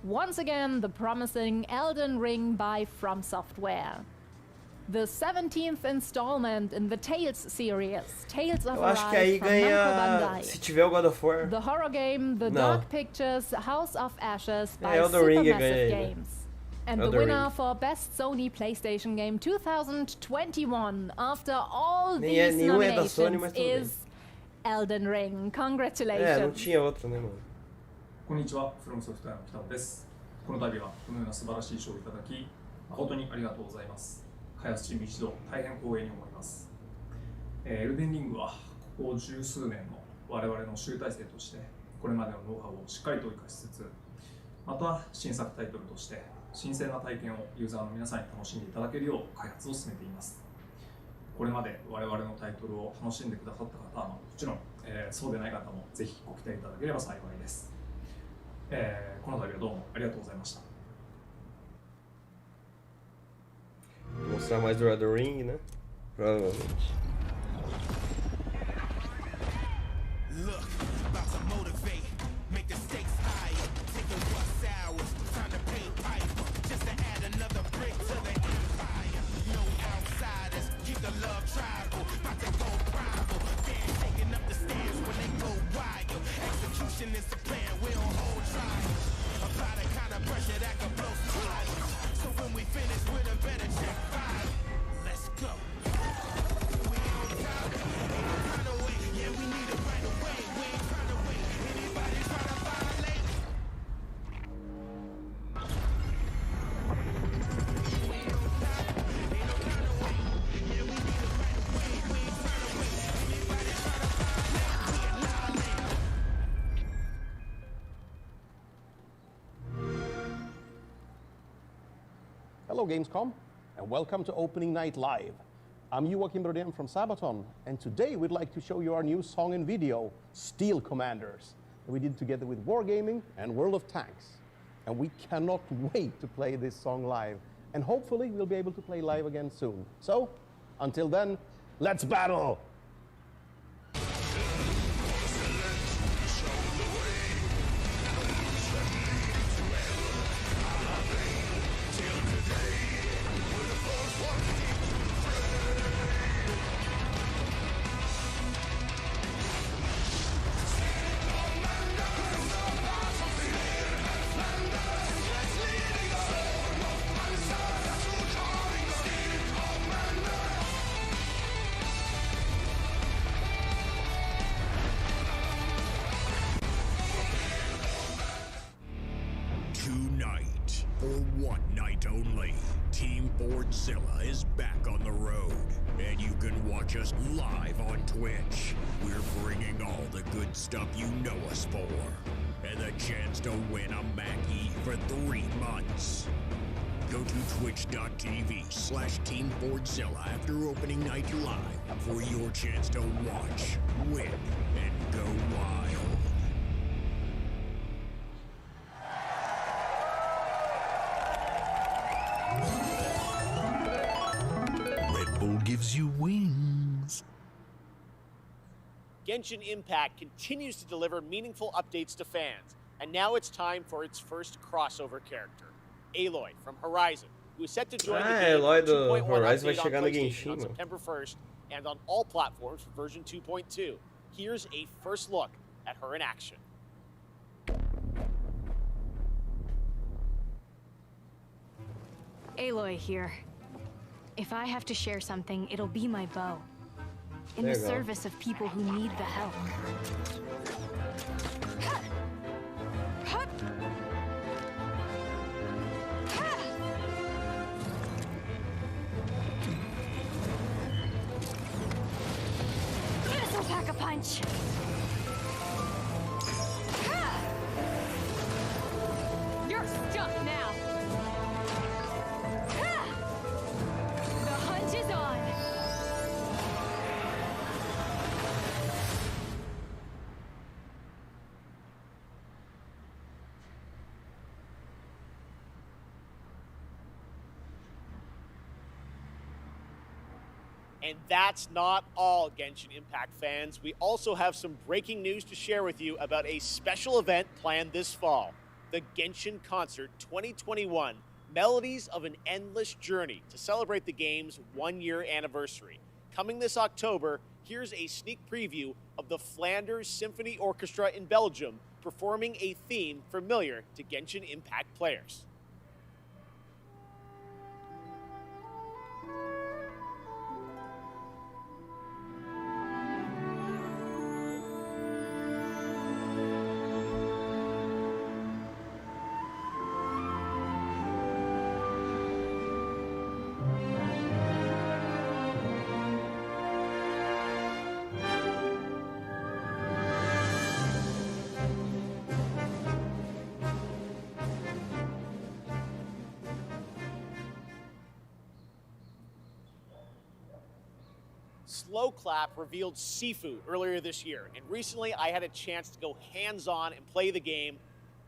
Once again, the promising Elden Ring by From Software. The 17th installment in the Tales series, Tales of Eu acho que aí ganha, se tiver o God of War. The horror game, The Dark Pictures, House of Ashes by Elden Ring Supermassive ganha, Games. And Elden the winner Ring. for Best Sony PlayStation Game 2021, after all Nenhum these é da Sony, nominations, mas tudo bem. is Elden Ring. É, Congratulations. não tinha outro, né, mano? こんにちは、フロムソフトウェアの北尾です。この度はこのような素晴らしい賞をいただき、誠にありがとうございます。開発チーム一同、大変光栄に思います。エルデンリングはここ十数年の我々の集大成として、これまでのノウハウをしっかりと活かしつつ、また新作タイトルとして新鮮な体験をユーザーの皆さんに楽しんでいただけるよう開発を進めています。これまで我々のタイトルを楽しんでくださった方はもちろん、そうでない方もぜひご期待いただければ幸いです。この度はどうもありがとうございました。Mostrar mais do Elden Ring, né? Provavelmente. Look, about to motivate, make the stakes higher, take the rush hours, time to pay pipe, just to add another brick to the empire. No outsiders, keep the love tribal, about to go primal, fans taking up the stands when they go wild. Execution is the plan, we don't hold trials. Apply the kind of pressure that can blow fire. So when we finish with a better check fire, let's go. We on top, ain't no kind of way, yeah we need it right away. We ain't trying to wait, anybody trying to violate? We on top, ain't no kind of way, yeah we need it right away. We ain't trying to wait, anybody trying to violate? We annihilate. Hello Gamescom, and welcome to Opening Night Live. I'm Joachim Brodén from Sabaton, and today we'd like to show you our new song and video, Steel Commanders, that we did together with Wargaming and World of Tanks. And we cannot wait to play this song live, and hopefully we'll be able to play live again soon. So, until then, let's battle! Tonight, for one night only, Team Fordzilla is back on the road, and you can watch us live on Twitch. We're bringing all the good stuff you know us for, and the chance to win a Mackie for 3 months. Go to twitch.tv/Team Fordzilla after opening night live for your chance to watch, win, and go wild. Red Bull gives you wings. Genshin Impact continues to deliver meaningful updates to fans, and now it's time for its first crossover character, Aloy from Horizon, who is set to join the game Aloy for do 2.1 Horizon vai update on chegar no PlayStation Genshin, on mano. September 1st and on all platforms for version 2.2. Here's a first look at her in action. Aloy here. If I have to share something, it'll be my bow. In There the you go. service of people who need the help. This'll pack a punch. You're stuck now. The hunt is on. And that's not all, Genshin Impact fans. We also have some breaking news to share with you about a special event planned this fall, the Genshin Concert 2021, Melodies of an Endless Journey, to celebrate the game's 1-year anniversary. Coming this October, here's a sneak preview of the Flanders Symphony Orchestra in Belgium performing a theme familiar to Genshin Impact players. Slow Clap revealed Sifu earlier this year, and recently I had a chance to go hands-on and play the game.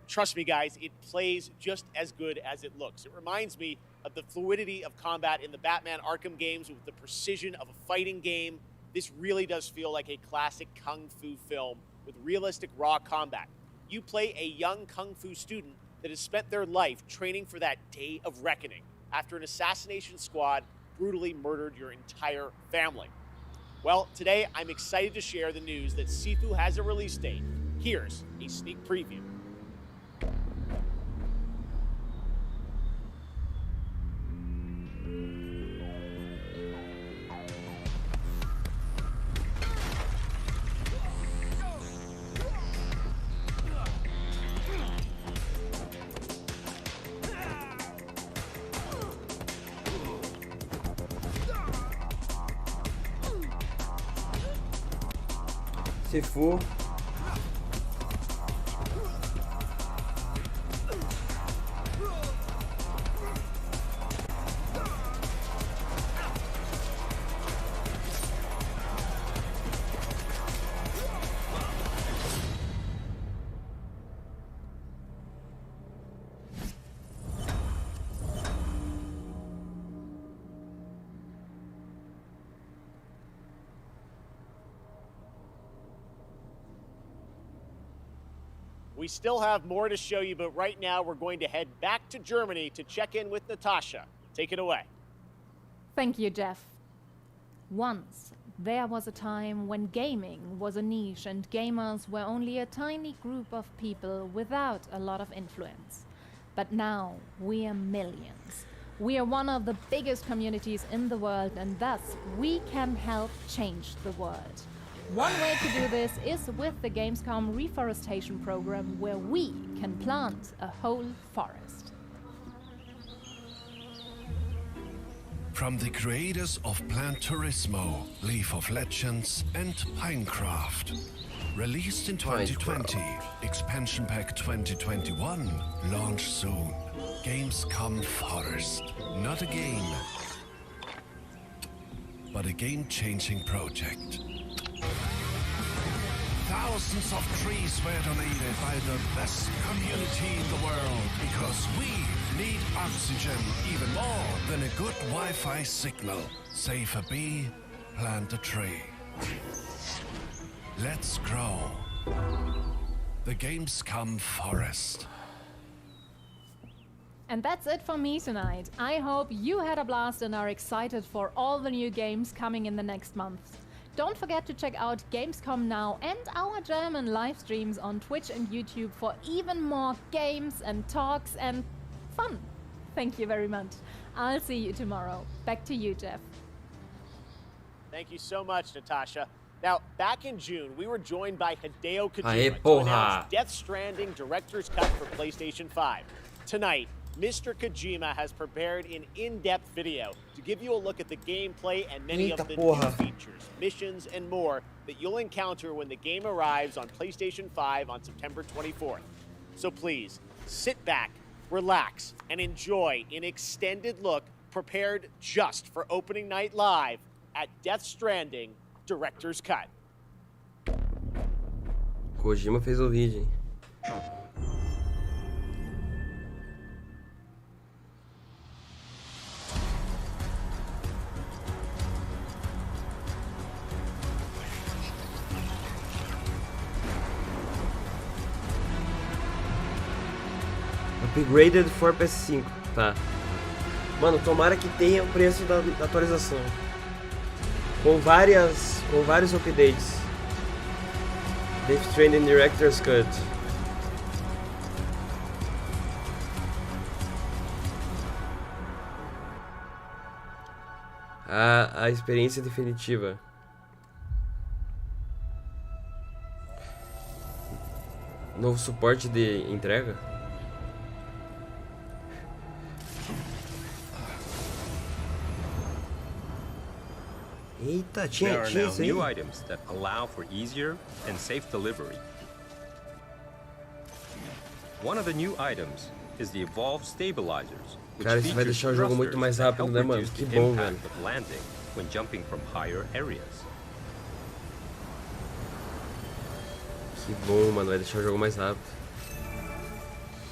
Trust me, guys, it plays just as good as it looks. It reminds me of the fluidity of combat in the Batman Arkham games with the precision of a fighting game. This really does feel like a classic kung fu film with realistic raw combat. You play a young kung fu student that has spent their life training for that day of reckoning after an assassination squad brutally murdered your entire family. Well, today I'm excited to share the news that Sifu has a release date. Here's a sneak preview. Sifu. We still have more to show you, but right now we're going to head back to Germany to check in with Natasha. Take it away. Thank you, Jeff. Once, there was a time when gaming was a niche and gamers were only a tiny group of people without a lot of influence. But now, we are millions. We are one of the biggest communities in the world, and thus, we can help change the world. One way to do this is with the Gamescom reforestation program, where we can plant a whole forest. From the creators of Plant Turismo, League of Legends, and Pinecraft. Released in 2020, Expansion Pack 2021, launch soon. Gamescom Forest. Not a game, but a game-changing project. Thousands of trees were donated by the best community in the world because we need oxygen even more than a good Wi-Fi signal. Save a bee, plant a tree. Let's grow. The Gamescom Forest. And that's it for me tonight. I hope you had a blast and are excited for all the new games coming in the next month. Don't forget to check out Gamescom Now and our German live streams on Twitch and YouTube for even more games and talks and fun. Thank you very much. I'll see you tomorrow. Back to you, Jeff. Thank you so much, Natasha. Now, back in June, we were joined by Hideo Kojima Aye, to porra. announce Death Stranding Director's Cut for PlayStation 5. Tonight, Mr. Kojima has prepared an in-depth video to give you a look at the gameplay and many of the new features, missions, and more that you'll encounter when the game arrives on PlayStation 5 on September 24th. So please, sit back, relax, and enjoy an extended look prepared just for opening night live at Death Stranding Director's Cut. Kojima fez o vídeo, hein? Upgraded for PS5, tá. Mano, tomara que tenha o preço da atualização. Com vários updates. Death Stranding Director's Cut. A experiência definitiva. Novo suporte de entrega. Eita, There are now isso aí. new items that allow for easier and safe delivery. One of the new items is the Evolved Stabilizers, which Cara, isso vai features deixar o jogo muito thrusters mais that rápido, help né, mano? reduce Que the bom, impact velho. of landing when jumping from higher areas. Que bom, mano, vai deixar o jogo mais rápido.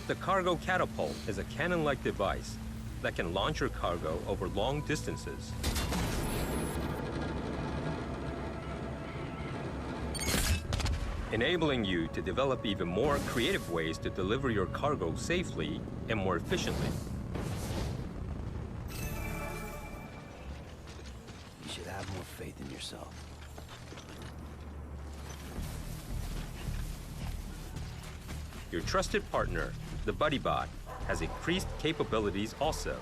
The cargo catapult is a cannon-like device that can launch your cargo over long distances. Enabling you to develop even more creative ways to deliver your cargo safely and more efficiently. You should have more faith in yourself. Your trusted partner, the BuddyBot, has increased capabilities also.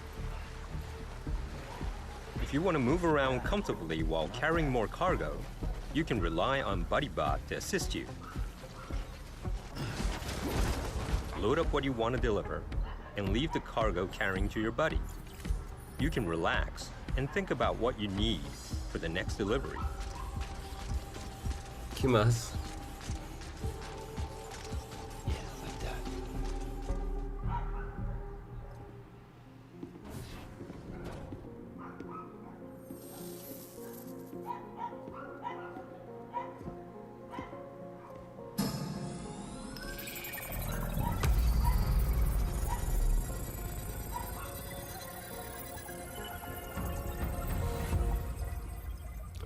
If you want to move around comfortably while carrying more cargo, you can rely on BuddyBot to assist you. Load up what you want to deliver and leave the cargo carrying to your buddy. You can relax and think about what you need for the next delivery. Que massa.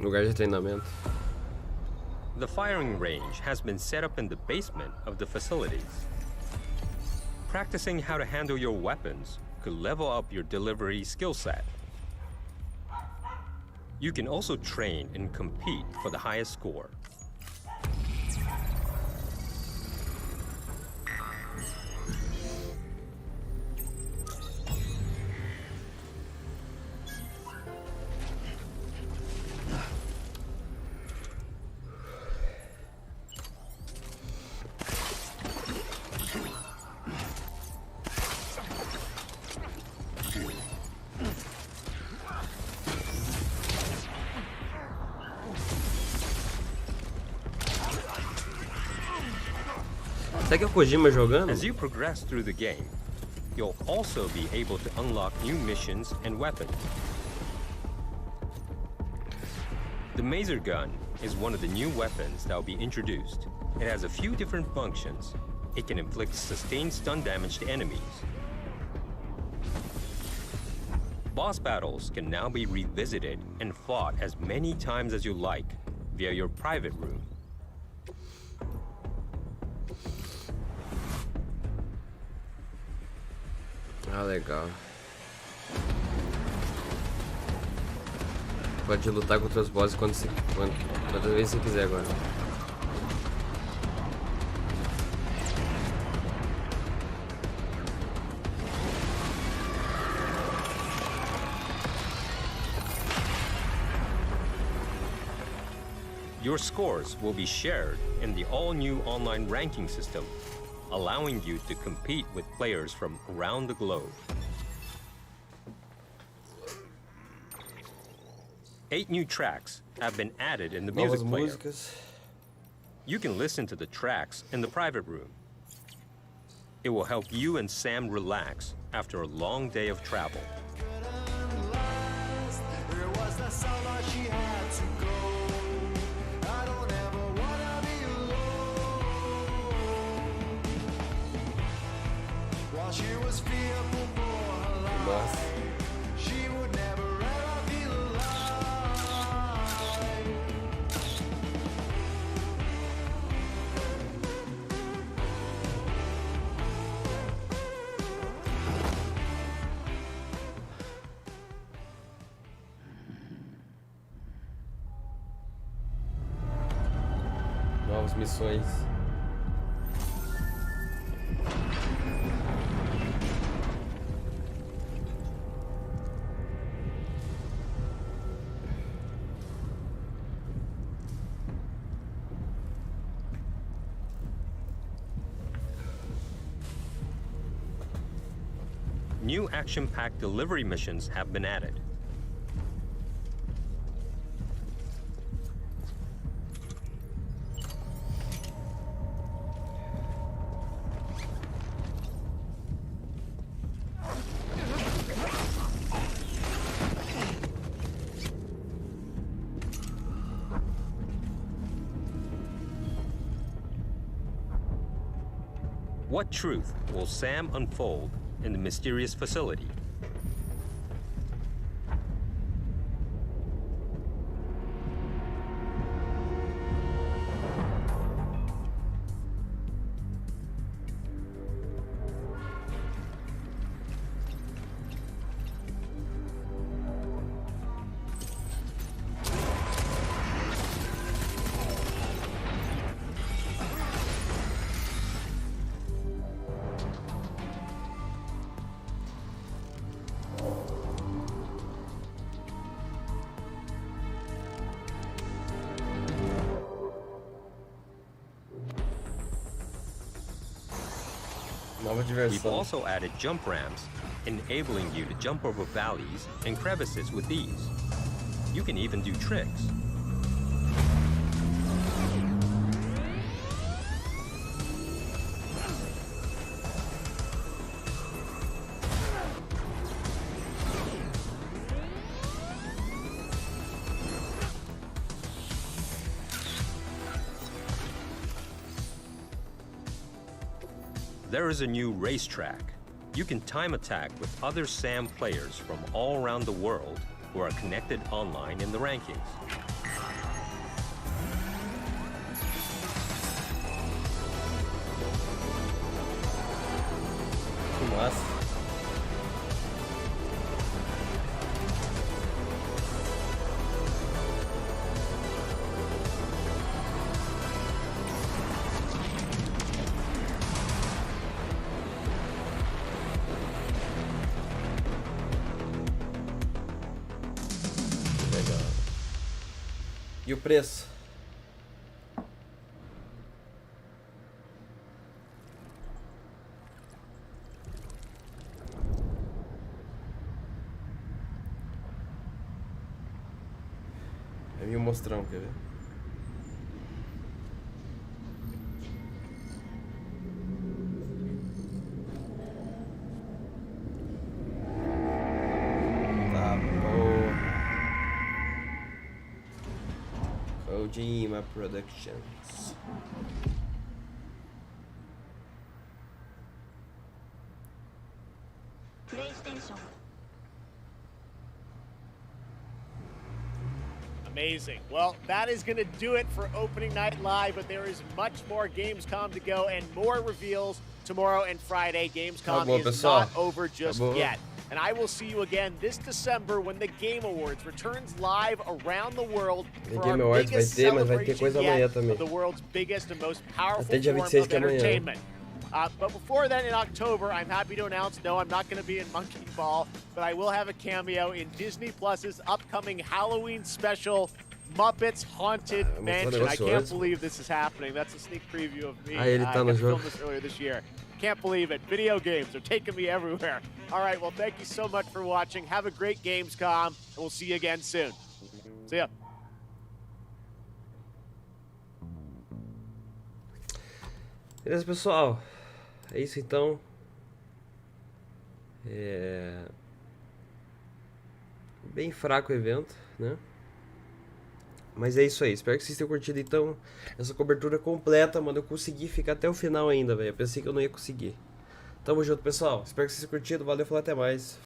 Lugar de treinamento. The firing range has been set up in the basement of the facilities. Practicing how to handle your weapons could level up your delivery skill set. You can also train and compete for the highest score. Será que é o Kojima jogando? As you progress through the game, you'll also be able to unlock new missions and weapons. The Maser gun is one of the new weapons that will be introduced. It has a few different functions. It can inflict sustained stun damage to enemies. Boss battles can now be revisited and fought as many times as you like via your private room. Ah, legal. Pode lutar contra os bosses quantas vezes você quiser agora. Your scores will be shared in the all-new online ranking system, allowing you to compete with players from around the globe. 8 new tracks have been added in the music player. Músicas. You can listen to the tracks in the private room. It will help you and Sam relax after a long day of travel. Nossa. Novas missões. New action-packed delivery missions have been added. What truth will Sam unfold in the mysterious facility? We've also added jump ramps, enabling you to jump over valleys and crevices with ease. You can even do tricks. There is a new racetrack. You can time attack with other Sam players from all around the world who are connected online in the rankings. Nossa. E o preço? É meio mostrão, quer ver? Kojima Productions. Amazing. Well, that is going to do it for Opening Night Live, but there is much more Gamescom to go and more reveals tomorrow and Friday. Gamescom is not over just yet. And I will see you again this December when the Game Awards returns live around the world for our biggest celebration yet of the world's biggest and most powerful form of entertainment. But before then, in October, I'm happy to announce, no, I'm not going to be in Monkey Ball, but I will have a cameo in Disney Plus's upcoming Halloween special, Muppets Haunted Mansion. I can't believe this is happening. That's a sneak preview of me. I filmed this earlier this year. Can't believe it. Video games are taking me everywhere. All right, well, thank you so much for watching. Have a great Gamescom, and we'll see you again soon. See ya. Beleza, pessoal? É isso então. Bem fraco o evento, né? Mas é isso aí, espero que vocês tenham curtido então essa cobertura completa, mano. Eu consegui ficar até o final ainda, velho. Eu pensei que eu não ia conseguir. Tamo junto, pessoal. Espero que vocês tenham curtido. Valeu, falou, até mais.